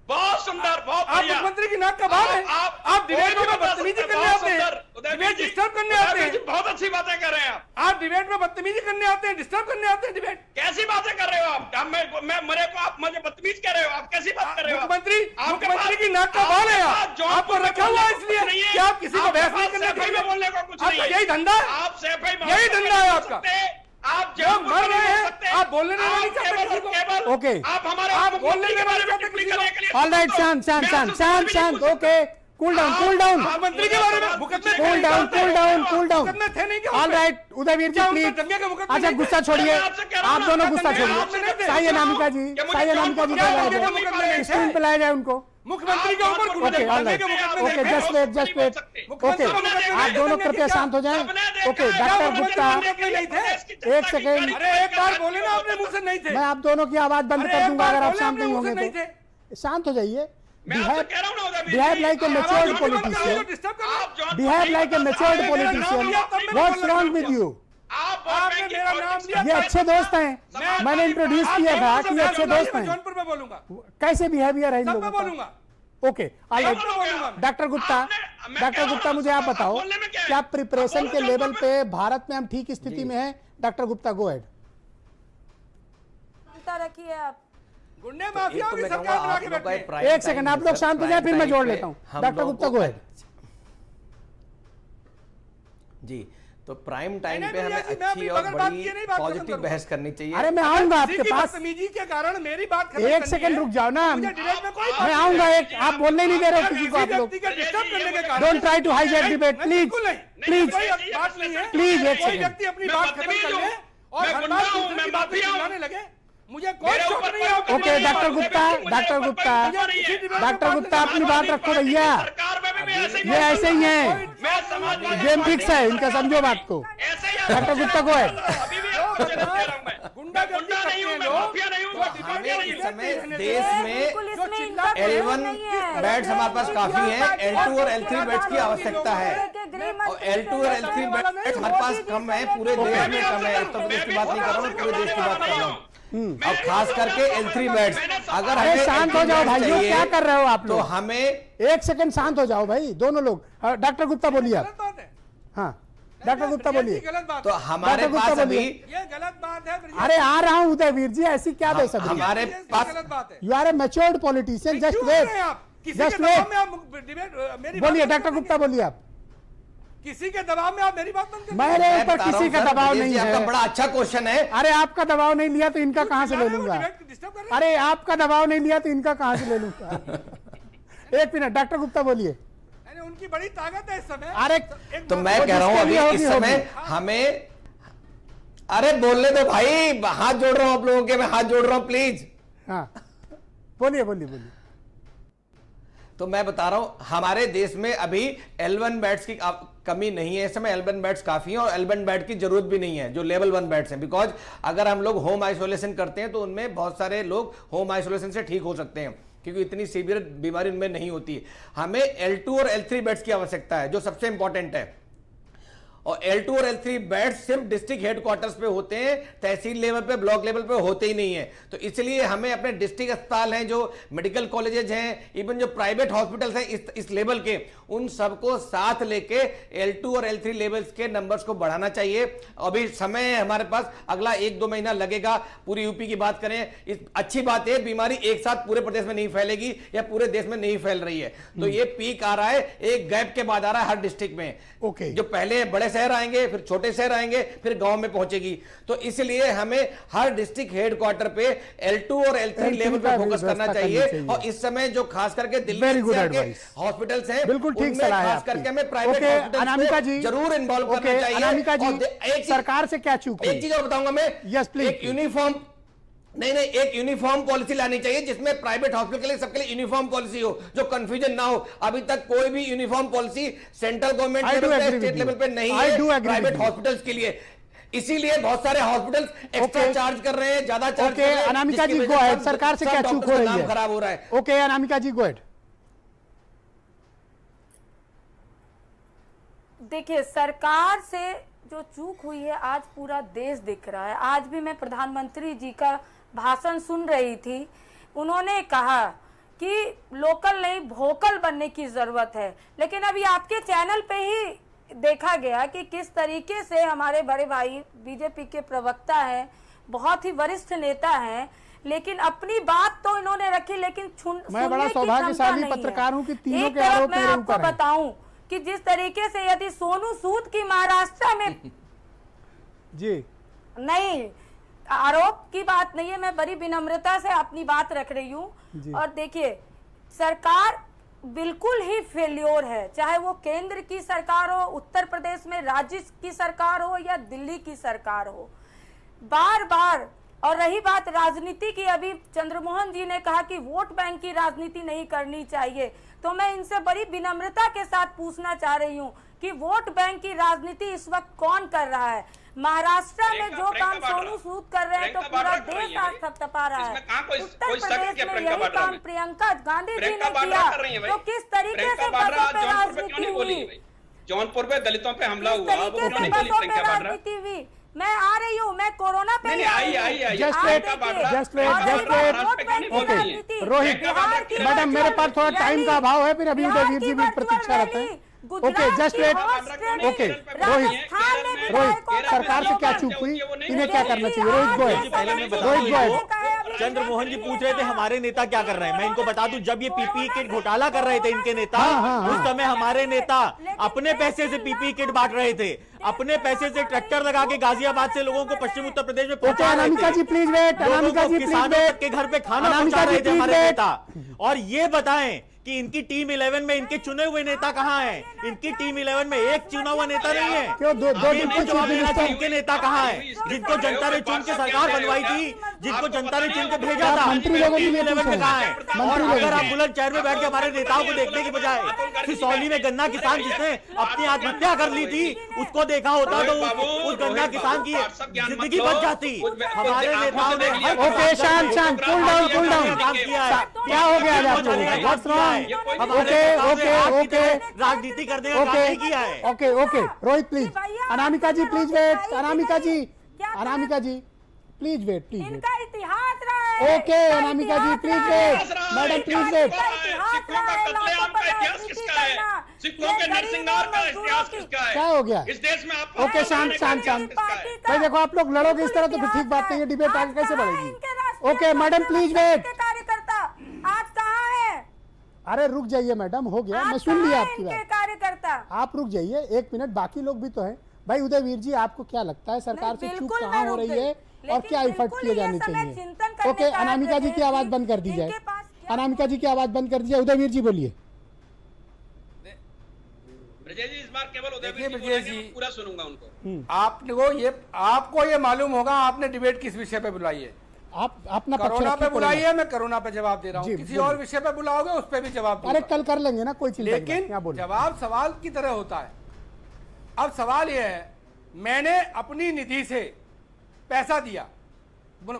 बहुत सुंदर, बहुत आप मुख्यमंत्री की नाक का बाल है। आप डिबेट में बदतमीजी करने आते हैं, डिबेट डिस्टर्ब करने आते हैं। बहुत अच्छी बातें कर रहे हैं आप डिबेट में बदतमीजी करने आते हैं, डिस्टर्ब करने आते हैं डिबेट। कैसी बातें कर रहे हो आप? मैं मेरे को आप मुझे बदतमीज कह रहे हो? आप कैसी बात कर रहे हो? मुख्यमंत्री की नाक का बाल है। आपको रखा हुआ है इसलिए कि आप किसी को बहस नहीं करने चाहिए। बोलने को कुछ नहीं है। यही धंधा है, आप यही धंधा है आपका। आप जब मर रहे हैं आप बोलने नहीं चाहते किसी को। ओके, आप हमारे आप बोलने के बारे में टिप्पणी करने के लिए ऑल राइट, शांत शांत शांत शांत शांत, okay, cool down cool down, मुख्यमंत्री के बारे में cool down cool down cool down, थे नहीं क्या? All right Udayveer ji please. अच्छा गुस्सा छोड़िए, आप दोनों गुस्सा छोड़िए। साई अनामिका जी, साई अनामिका जी स्क्रीन पे लाया जाए उनको। मुख्यमंत्री के ऊपर okay all right, okay just wait just wait, okay आप दोनों कृपया शांत हो जाएं। ओके डॉक्टर गुप्ता एक सेकेंड, अरे एक बार बोले ना अपने मुंह से नहीं थे। मैं आप दोनों की आवाज बंद कर दूंगा अगर आप शांत नहीं होंगे तो। शांत हो जाइए। Behave like a matured politician. Behave like a matured politician. What's wrong with you? आपने मेरा नाम लिया। ये अच्छे दोस्त हैं, मैंने इंट्रोड्यूस किया था कि ये अच्छे दोस्त हैं। जौनपुर में बोलूंगा, कैसे बिहेवियर है इन सब लोगों में का? बोलूंगा। ओके डॉक्टर गुप्ता मुझे आप बताओ क्या प्रिपरेशन के लेवल पे भारत में हम ठीक स्थिति में हैं? Doctor Gupta go ahead. रखिए आप गुंडे माफिया की सरकार बना के बैठे। एक सेकंड आप लोग शांत हो जाए फिर मैं जोड़ लेता हूं। Doctor Gupta go ahead. जी तो प्राइम टाइम पे हमें अच्छी और बड़ी पॉजिटिव बहस करनी चाहिए। अरे मैं आऊंगा आपके पास, बदतमीजी के कारण मेरी बात खत्म एक सेकंड रुक जाओ ना, मैं आऊंगा। एक आप बोलने नहीं दे रहे किसी को, आप लोग don't try to hijack debate please please please. एक कोई व्यक्ति अपनी बात खत्म कर ले और हर बात दूसरे की बात सुनाने लगे, मुझे कोई शौक नहीं है। ओके डॉक्टर गुप्ता अपनी बात रखो भैया, ये ऐसे ही है, गेम फिक्स है इनका, समझो बात को। डॉक्टर गुप्ता को है इस समय देश में L1 बेड्स हमारे पास काफी है, L2 और L3 बेड्स की आवश्यकता है। और L2 और L3 बेड्स हमारे पास कम है, पूरे देश में कम है। उत्तर प्रदेश की बात नहीं कर रहा हूँ, पूरे देश की बात कर रहा हूँ। और खास करके L3 बेड्स अगर हमें शांत हो जाओ भाई, क्या कर रहे हो आप लोग? तो हमें एक सेकंड शांत हो जाओ भाई दोनों लोग। डॉक्टर गुप्ता बोलिए आप। हाँ डॉक्टर गुप्ता बोलिए। तो हमारे पास अभी ये गलत बात है। अरे आ रहा हूं उदयवीर जी, ऐसी क्या बेसब्री? हमारे पास you are a matured politician, just wait just wait. बोलिए डॉक्टर गुप्ता बोलिए आप। किसी के दबाव में आप मेरी बात बंद कर। मेरे ऊपर किसी का दबाव नहीं है। आपका बड़ा अच्छा क्वेश्चन है। अरे आपका दबाव नहीं लिया तो इनका कहां से ले लूंगा? अरे आपका दबाव नहीं लिया तो इनका कहां से ले लूंगा? एक मिनट डॉक्टर गुप्ता बोलिए। उनकी बड़ी ताकत है इस समय। अरे तो मैं कह रहा हूं अभी इस समय हमें, अरे बोलने दो भाई, हाथ जोड़ रहा हूं आप लोगों के, मैं हाथ जोड़ रहा हूं प्लीज। हाँ बोलिए बोलिए बोलिए। तो मैं बता रहा हूं हमारे देश में अभी L1 बेड्स की कमी नहीं है, इस समय L1 बेड्स काफी हैं और L1 बेड की जरूरत भी नहीं है जो लेवल 1 बेड्स हैं। बिकॉज अगर हम लोग होम आइसोलेशन करते हैं तो उनमें बहुत सारे लोग होम आइसोलेशन से ठीक हो सकते हैं क्योंकि इतनी सीवियर बीमारी उनमें नहीं होती है। हमें L2 और L3 बेड्स की आवश्यकता है जो सबसे इंपॉर्टेंट है। और L2 और L3 बेड सिर्फ डिस्ट्रिक्ट हेडक्वार्टर्स पे होते हैं, तहसील लेवल पे ब्लॉक लेवल पे होते ही नहीं है। तो इसलिए हमें अपने डिस्ट्रिक्ट अस्पताल हैं, जो मेडिकल कॉलेजेस हैं, इवन जो प्राइवेट हॉस्पिटल्स हैं इस लेवल के, उन सबको साथ लेके L2 और L3 लेवल्स के नंबर्स को बढ़ाना चाहिए। अभी समय है हमारे पास, अगला 1-2 महीना लगेगा। पूरी यूपी की बात करें, अच्छी बात है बीमारी एक साथ पूरे प्रदेश में नहीं फैलेगी या पूरे देश में नहीं फैल रही है। तो ये पीक आ रहा है, एक गैप के बाद आ रहा है हर डिस्ट्रिक्ट में। ओके जो पहले बड़े शहर आएंगे, फिर छोटे शहर आएंगे, फिर गांव में पहुंचेगी। तो इसलिए हमें हर डिस्ट्रिक्ट हेडक्वार्टर पे L2 और L3 लेवल पे फोकस करना चाहिए। और इस समय जो खास करके दिल्ली के हॉस्पिटल्स हैं, बिल्कुल ठीक सलाह है खास करके हमें प्राइवेट हॉस्पिटल्स जरूर इन्वॉल्व करना चाहिए। अनामिका जी, सरकार से क्या चूक हुई? एक चीज और बताऊंगा मैं, यस प्लीज। एक यूनिफॉर्म एक यूनिफॉर्म पॉलिसी लानी चाहिए जिसमें प्राइवेट हॉस्पिटल के लिए सबके लिए यूनिफॉर्म पॉलिसी हो, जो कंफ्यूजन ना हो। अभी तक कोई भी uniform policy central government level पे, स्टेट लेवल पे नहीं है प्राइवेट हॉस्पिटल्स के लिए। इसीलिए बहुत सारे हॉस्पिटल्स एक्स्ट्रा चार्ज कर रहे हैं, ज्यादा चार्ज कर रहे हैं। अनामिका जी गो अहेड, सरकार से क्या चूक हो रही है? खराब हो रहा है। ओके अनामिका जी गो अहेड। देखिए सरकार से जो चूक हुई है आज पूरा देश दिख रहा है। आज भी मैं प्रधानमंत्री जी का भाषण सुन रही थी, उन्होंने कहा कि लोकल नहीं वोकल बनने की जरूरत है। लेकिन अभी आपके चैनल पे ही देखा गया कि किस तरीके से हमारे बड़े भाई बीजेपी के प्रवक्ता हैं, बहुत ही वरिष्ठ नेता हैं, लेकिन अपनी बात तो इन्होंने रखी, लेकिन मैं बड़ा सौभाग्यशाली पत्रकार हूं कि तीनों के आरोप मेरे ऊपर हैं। बताऊं कि जिस तरीके से यदि सोनू सूद की महाराष्ट्र में जी नहीं, आरोप की बात नहीं है, मैं बड़ी विनम्रता से अपनी बात रख रही हूँ। और देखिए, सरकार बिल्कुल ही फेल्योर है, चाहे वो केंद्र की सरकार हो, उत्तर प्रदेश में राज्य की सरकार हो या दिल्ली की सरकार हो, बार बार। और रही बात राजनीति की, अभी चंद्रमोहन जी ने कहा कि वोट बैंक की राजनीति नहीं करनी चाहिए, तो मैं इनसे बड़ी विनम्रता के साथ पूछना चाह रही हूँ कि वोट बैंक की राजनीति इस वक्त कौन कर रहा है? महाराष्ट्र में जो काम सोनू सूद कर रहे हैं तो पूरा देश आज थपथपा रहा है। उत्तर प्रदेश में यही काम प्रियंका गांधी जी ने किया, तो किस तरीके से बसों पे राजनीति हुई? जौनपुर में दलितों पे हमला हुआ, राजनीति हुई। मैं आ रही हूँ, मैं कोरोना पे रोहित मैडम, मेरे पास थोड़ा टाइम का अभाव है, फिर अभी उदयवीर जी भी प्रतीक्षा रहते हैं। Okay, just wait. Okay Rohit, सरकार से क्या चूक हुई, इन्हें क्या करना चाहिए? रोहित गोयल। चंद्रमोहन जी पूछ रहे थे हमारे नेता क्या कर रहे हैं। मैं इनको बता दूं, जब ये पीपीई किट घोटाला कर रहे थे इनके नेता, उस समय हमारे नेता अपने पैसे से पीपीई किट बांट रहे थे, अपने पैसे से ट्रैक्टर लगा के गाजियाबाद से लोगों को पश्चिम उत्तर प्रदेश में पहुंचा रहे थे। जी प्लीज वेट, किसानों के घर पे खाना पहुंचा रहे थे हमारे नेता। और ये बताएं कि इनकी टीम 11 में इनके चुने हुए नेता कहाँ हैं? इनकी टीम 11 में एक चुना हुआ नेता नहीं है। क्यों जवाब देना चाहिए, इनके नेता कहाँ हैं? जिनको जनता ने चुन के सरकार बनवाई थी, जिनको जनता ने चुन के भेजा था, मंत्री लोगों की 11 में कहाँ है? और अगर आप बुलंदशहर में बैठ के हमारे नेताओं को देखने की बजाय सिसौली में गन्ना किसान जिसने अपनी आत्महत्या कर ली थी उसको देखा होता तो उस गन्ना किसान की जिंदगी बच जाती। हमारे नेताओं ने ओके, शांत शांत, कूल डाउन, कूल डाउन। काम किया है। क्या हो गया आप लोगों? ओके, राजनीति करने का काम नहीं किया है। Okay okay, Rohit please, Anamika ji please wait, Anamika ji please wait, please wait. इनका इतिहास रहा है। Okay Anamika ji please wait, madam please wait. सिखों का कत्लेआम का इतिहास किसका है? सिखों के नरसिंहनार का इतिहास किसका है? क्या हो गया इस देश में? आप ओके, शांत शांत शांत। भाई देखो, आप लोग लड़ोगे इस तरह तो फिर ठीक बात नहीं है, डिबेट आगे कैसे बढ़ेगी? Okay madam please wait. कार्यकर्ता आज कहाँ है? अरे रुक जाइए मैडम, हो गया, मैं सुन लिया आपकी बात। कार्यकर्ता आप रुक जाइए एक मिनट, बाकी लोग भी तो हैं। भाई उदयवीर जी, आपको क्या लगता है सरकार से चूक कहाँ हो रही है और क्या इफेक्ट किए जाने चाहिए? ओके, अनामिका जी की आवाज बंद कर दी जाए, अनामिका जी की आवाज बंद कर दी जाए। उदयवीर जी बोलिए। ब्रजेश जी इस बार केवल उदयवीर जी पूरा सुनूंगा उनको। आपको ये मालूम होगा आपने डिबेट किस विषय पे बुलाई है? आप अपना कोरोना पे बुलाई है, मैं कोरोना पे जवाब दे रहा हूँ। किसी और विषय पे बुलाओगे उस पे भी जवाब दूंगा। अरे कल कर लेंगे ना, कोई चिंता नहीं। लेकिन जवाब सवाल की तरह होता है। अब सवाल यह है, मैंने अपनी निधि से पैसा दिया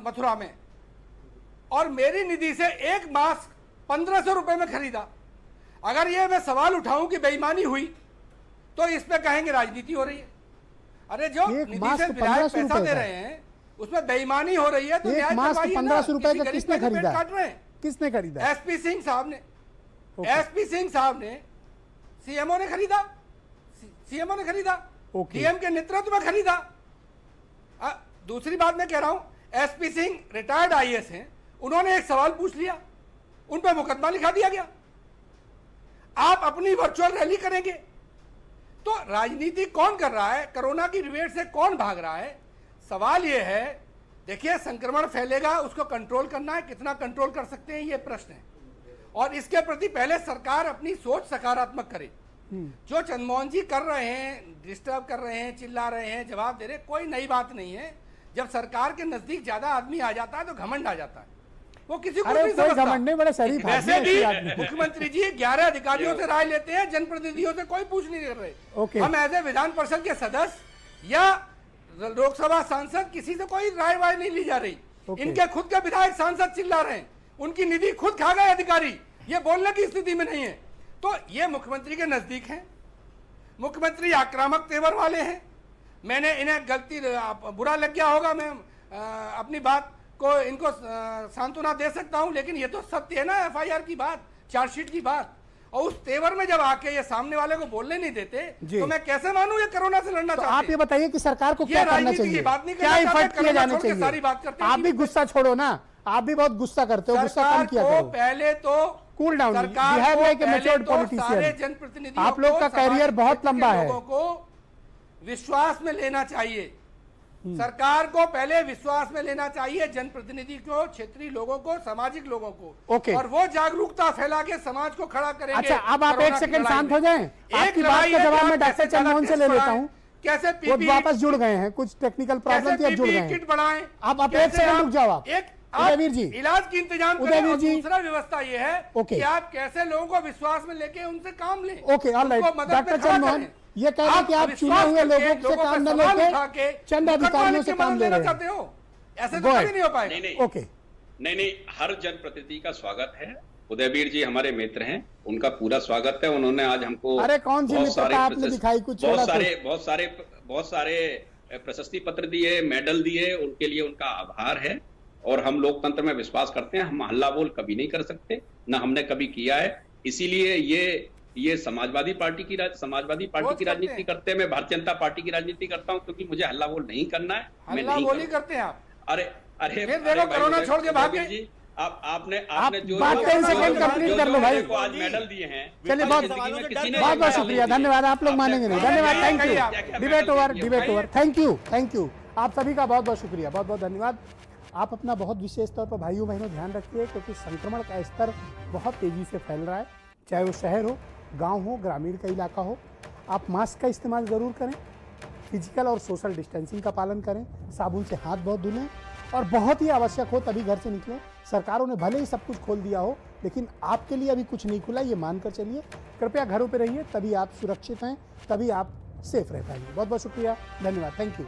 मथुरा में और मेरी निधि से एक मास्क 1500 रुपए में खरीदा। अगर ये मैं सवाल उठाऊं कि बेईमानी हुई तो इस पे कहेंगे राजनीति हो रही है। अरे जो निधि से विधायक पैसा दे रहे हैं उसमें बेईमानी हो रही है तो एक मास्क 1500 रुपए का किसने खरीदा? किसने खरीदा? एसपी सिंह साहब ने। एसपी सिंह साहब ने, सीएमओ ने खरीदा, सीएमओ ने खरीदा, डीएम के नेतृत्व में खरीदा। दूसरी बात मैं कह रहा हूं, एसपी सिंह रिटायर्ड आईएएस हैं, उन्होंने एक सवाल पूछ लिया, उन पर मुकदमा लिखा दिया गया। आप अपनी वर्चुअल रैली करेंगे तो राजनीति कौन कर रहा है? कोरोना की रिवेट से कौन भाग रहा है? सवाल यह है, देखिए संक्रमण फैलेगा, उसको कंट्रोल करना है, कितना कंट्रोल कर सकते हैं ये प्रश्न है। और इसके प्रति पहले सरकार अपनी सोच सकारात्मक करे। जो चंद्रमोहन जी कर रहे हैं, डिस्टर्ब कर रहे हैं, चिल्ला रहे हैं, जवाब दे रहे हैं, कोई नई बात नहीं है। जब सरकार के नजदीक ज्यादा आदमी आ जाता है तो घमंड आ जाता है, वो किसी को नहीं समझता। वैसे भी मुख्यमंत्री जी 11 अधिकारियों से राय लेते हैं, जनप्रतिनिधियों से कोई पूछ नहीं कर रहे। हम एज ए विधान परिषद के सदस्य या लोकसभा सांसद, किसी से कोई राय वाय नहीं ली जा रही। इनके खुद के विधायक सांसद चिल्ला रहे हैं, उनकी निधि खुद खा गए अधिकारी, ये बोलने की स्थिति में नहीं है। तो ये मुख्यमंत्री के नजदीक हैं, मुख्यमंत्री आक्रामक तेवर वाले हैं। मैंने इन्हें गलती बुरा लग गया होगा, मैं अपनी बात को इनको सांत्वना दे सकता हूं, लेकिन ये तो सत्य है ना, एफआईआर की बात, चार्जशीट की बात। और उस तेवर में जब आके ये सामने वाले को बोलने नहीं देते तो मैं कैसे मानूं ये कोरोना से लड़ना चाहते हैं। आप ये बताइए कि सरकार को क्या करना चाहिए, क्या इफर्ट किए जाने चाहिए? सारी बात करते हैं। आप भी गुस्सा छोड़ो ना, आप भी बहुत गुस्सा करते हो, गुस्सा कम किया करो। पहले तो कूल डाउन, जनप्रतिनिधि आप लोग का कैरियर बहुत लंबा है। लोगों को विश्वास में लेना चाहिए, सरकार को पहले विश्वास में लेना चाहिए, जनप्रतिनिधि को, क्षेत्रीय लोगों को, सामाजिक लोगों को। ओके। और वो जागरूकता फैला के समाज को खड़ा करेंगे। अच्छा, अब आप एक सेकंड शांत हो जाएं। आपकी बात का जवाब मैं डॉक्टर चंद्रमोहन से ले लेता हूँ। कैसे वो वापस जुड़ गए हैं, कुछ टेक्निकल प्रॉब्लम थी, अब जुड़ गए हैं। किट बढ़ाएं। आप एक सेकंड रुक जाओ। आप उदयवीर जी, इलाज की इंतजाम करें। उदयवीर और जी, दूसरा व्यवस्था ये है कि आप कैसे लोगों को विश्वास में लेके उनसे काम लें। Okay, alright. डॉक्टर चंद्रमोहन ये कह रहे हैं कि आप चुने हुए लोगों से काम न लेके चंद अधिकारियों से काम ले रहे हैं। ऐसे तो कभी नहीं हो पाएगा। नहीं, ओके, नहीं, हर जनप्रतिनिधि का स्वागत है। उदयवीर जी हमारे मित्र हैं, उनका पूरा स्वागत है। उन्होंने आज हमको अरे कौन सी मित्रता आपने दिखाई, कुछ बहुत सारे प्रशस्ति पत्र दिए, मेडल दिए, उनके लिए उनका आभार है। और हम लोकतंत्र में विश्वास करते हैं, हम हल्ला बोल कभी नहीं कर सकते, ना हमने कभी किया है। इसीलिए ये समाजवादी पार्टी की राजनीति करते हैं, मैं भारतीय जनता पार्टी की राजनीति करता हूं, क्योंकि मुझे हल्ला बोल नहीं करना है। हल्ला बोल ही करते हैं आप। अरे कोरोना छोड़ के भाग गए। आपने जो आज मेडल दिए हैं, चलिए बहुत शुक्रिया, धन्यवाद। आप लोग मानेंगे नहीं, धन्यवाद, thank you. Debate over, thank you. आप सभी का बहुत बहुत शुक्रिया, बहुत बहुत धन्यवाद। आप अपना बहुत विशेष तौर पर भाइयों बहनों ध्यान रखिए, क्योंकि संक्रमण का स्तर बहुत तेजी से फैल रहा है, चाहे वो शहर हो, गांव हो, ग्रामीण का इलाका हो। आप मास्क का इस्तेमाल ज़रूर करें, फिजिकल और सोशल डिस्टेंसिंग का पालन करें, साबुन से हाथ बहुत धुलें, और बहुत ही आवश्यक हो तभी घर से निकलें। सरकारों ने भले ही सब कुछ खोल दिया हो, लेकिन आपके लिए अभी कुछ नहीं खुला, ये मानकर चलिए। कृपया घरों पर रहिए, तभी आप सुरक्षित हैं, तभी आप सेफ रह पाएंगे। बहुत बहुत शुक्रिया, धन्यवाद, थैंक यू।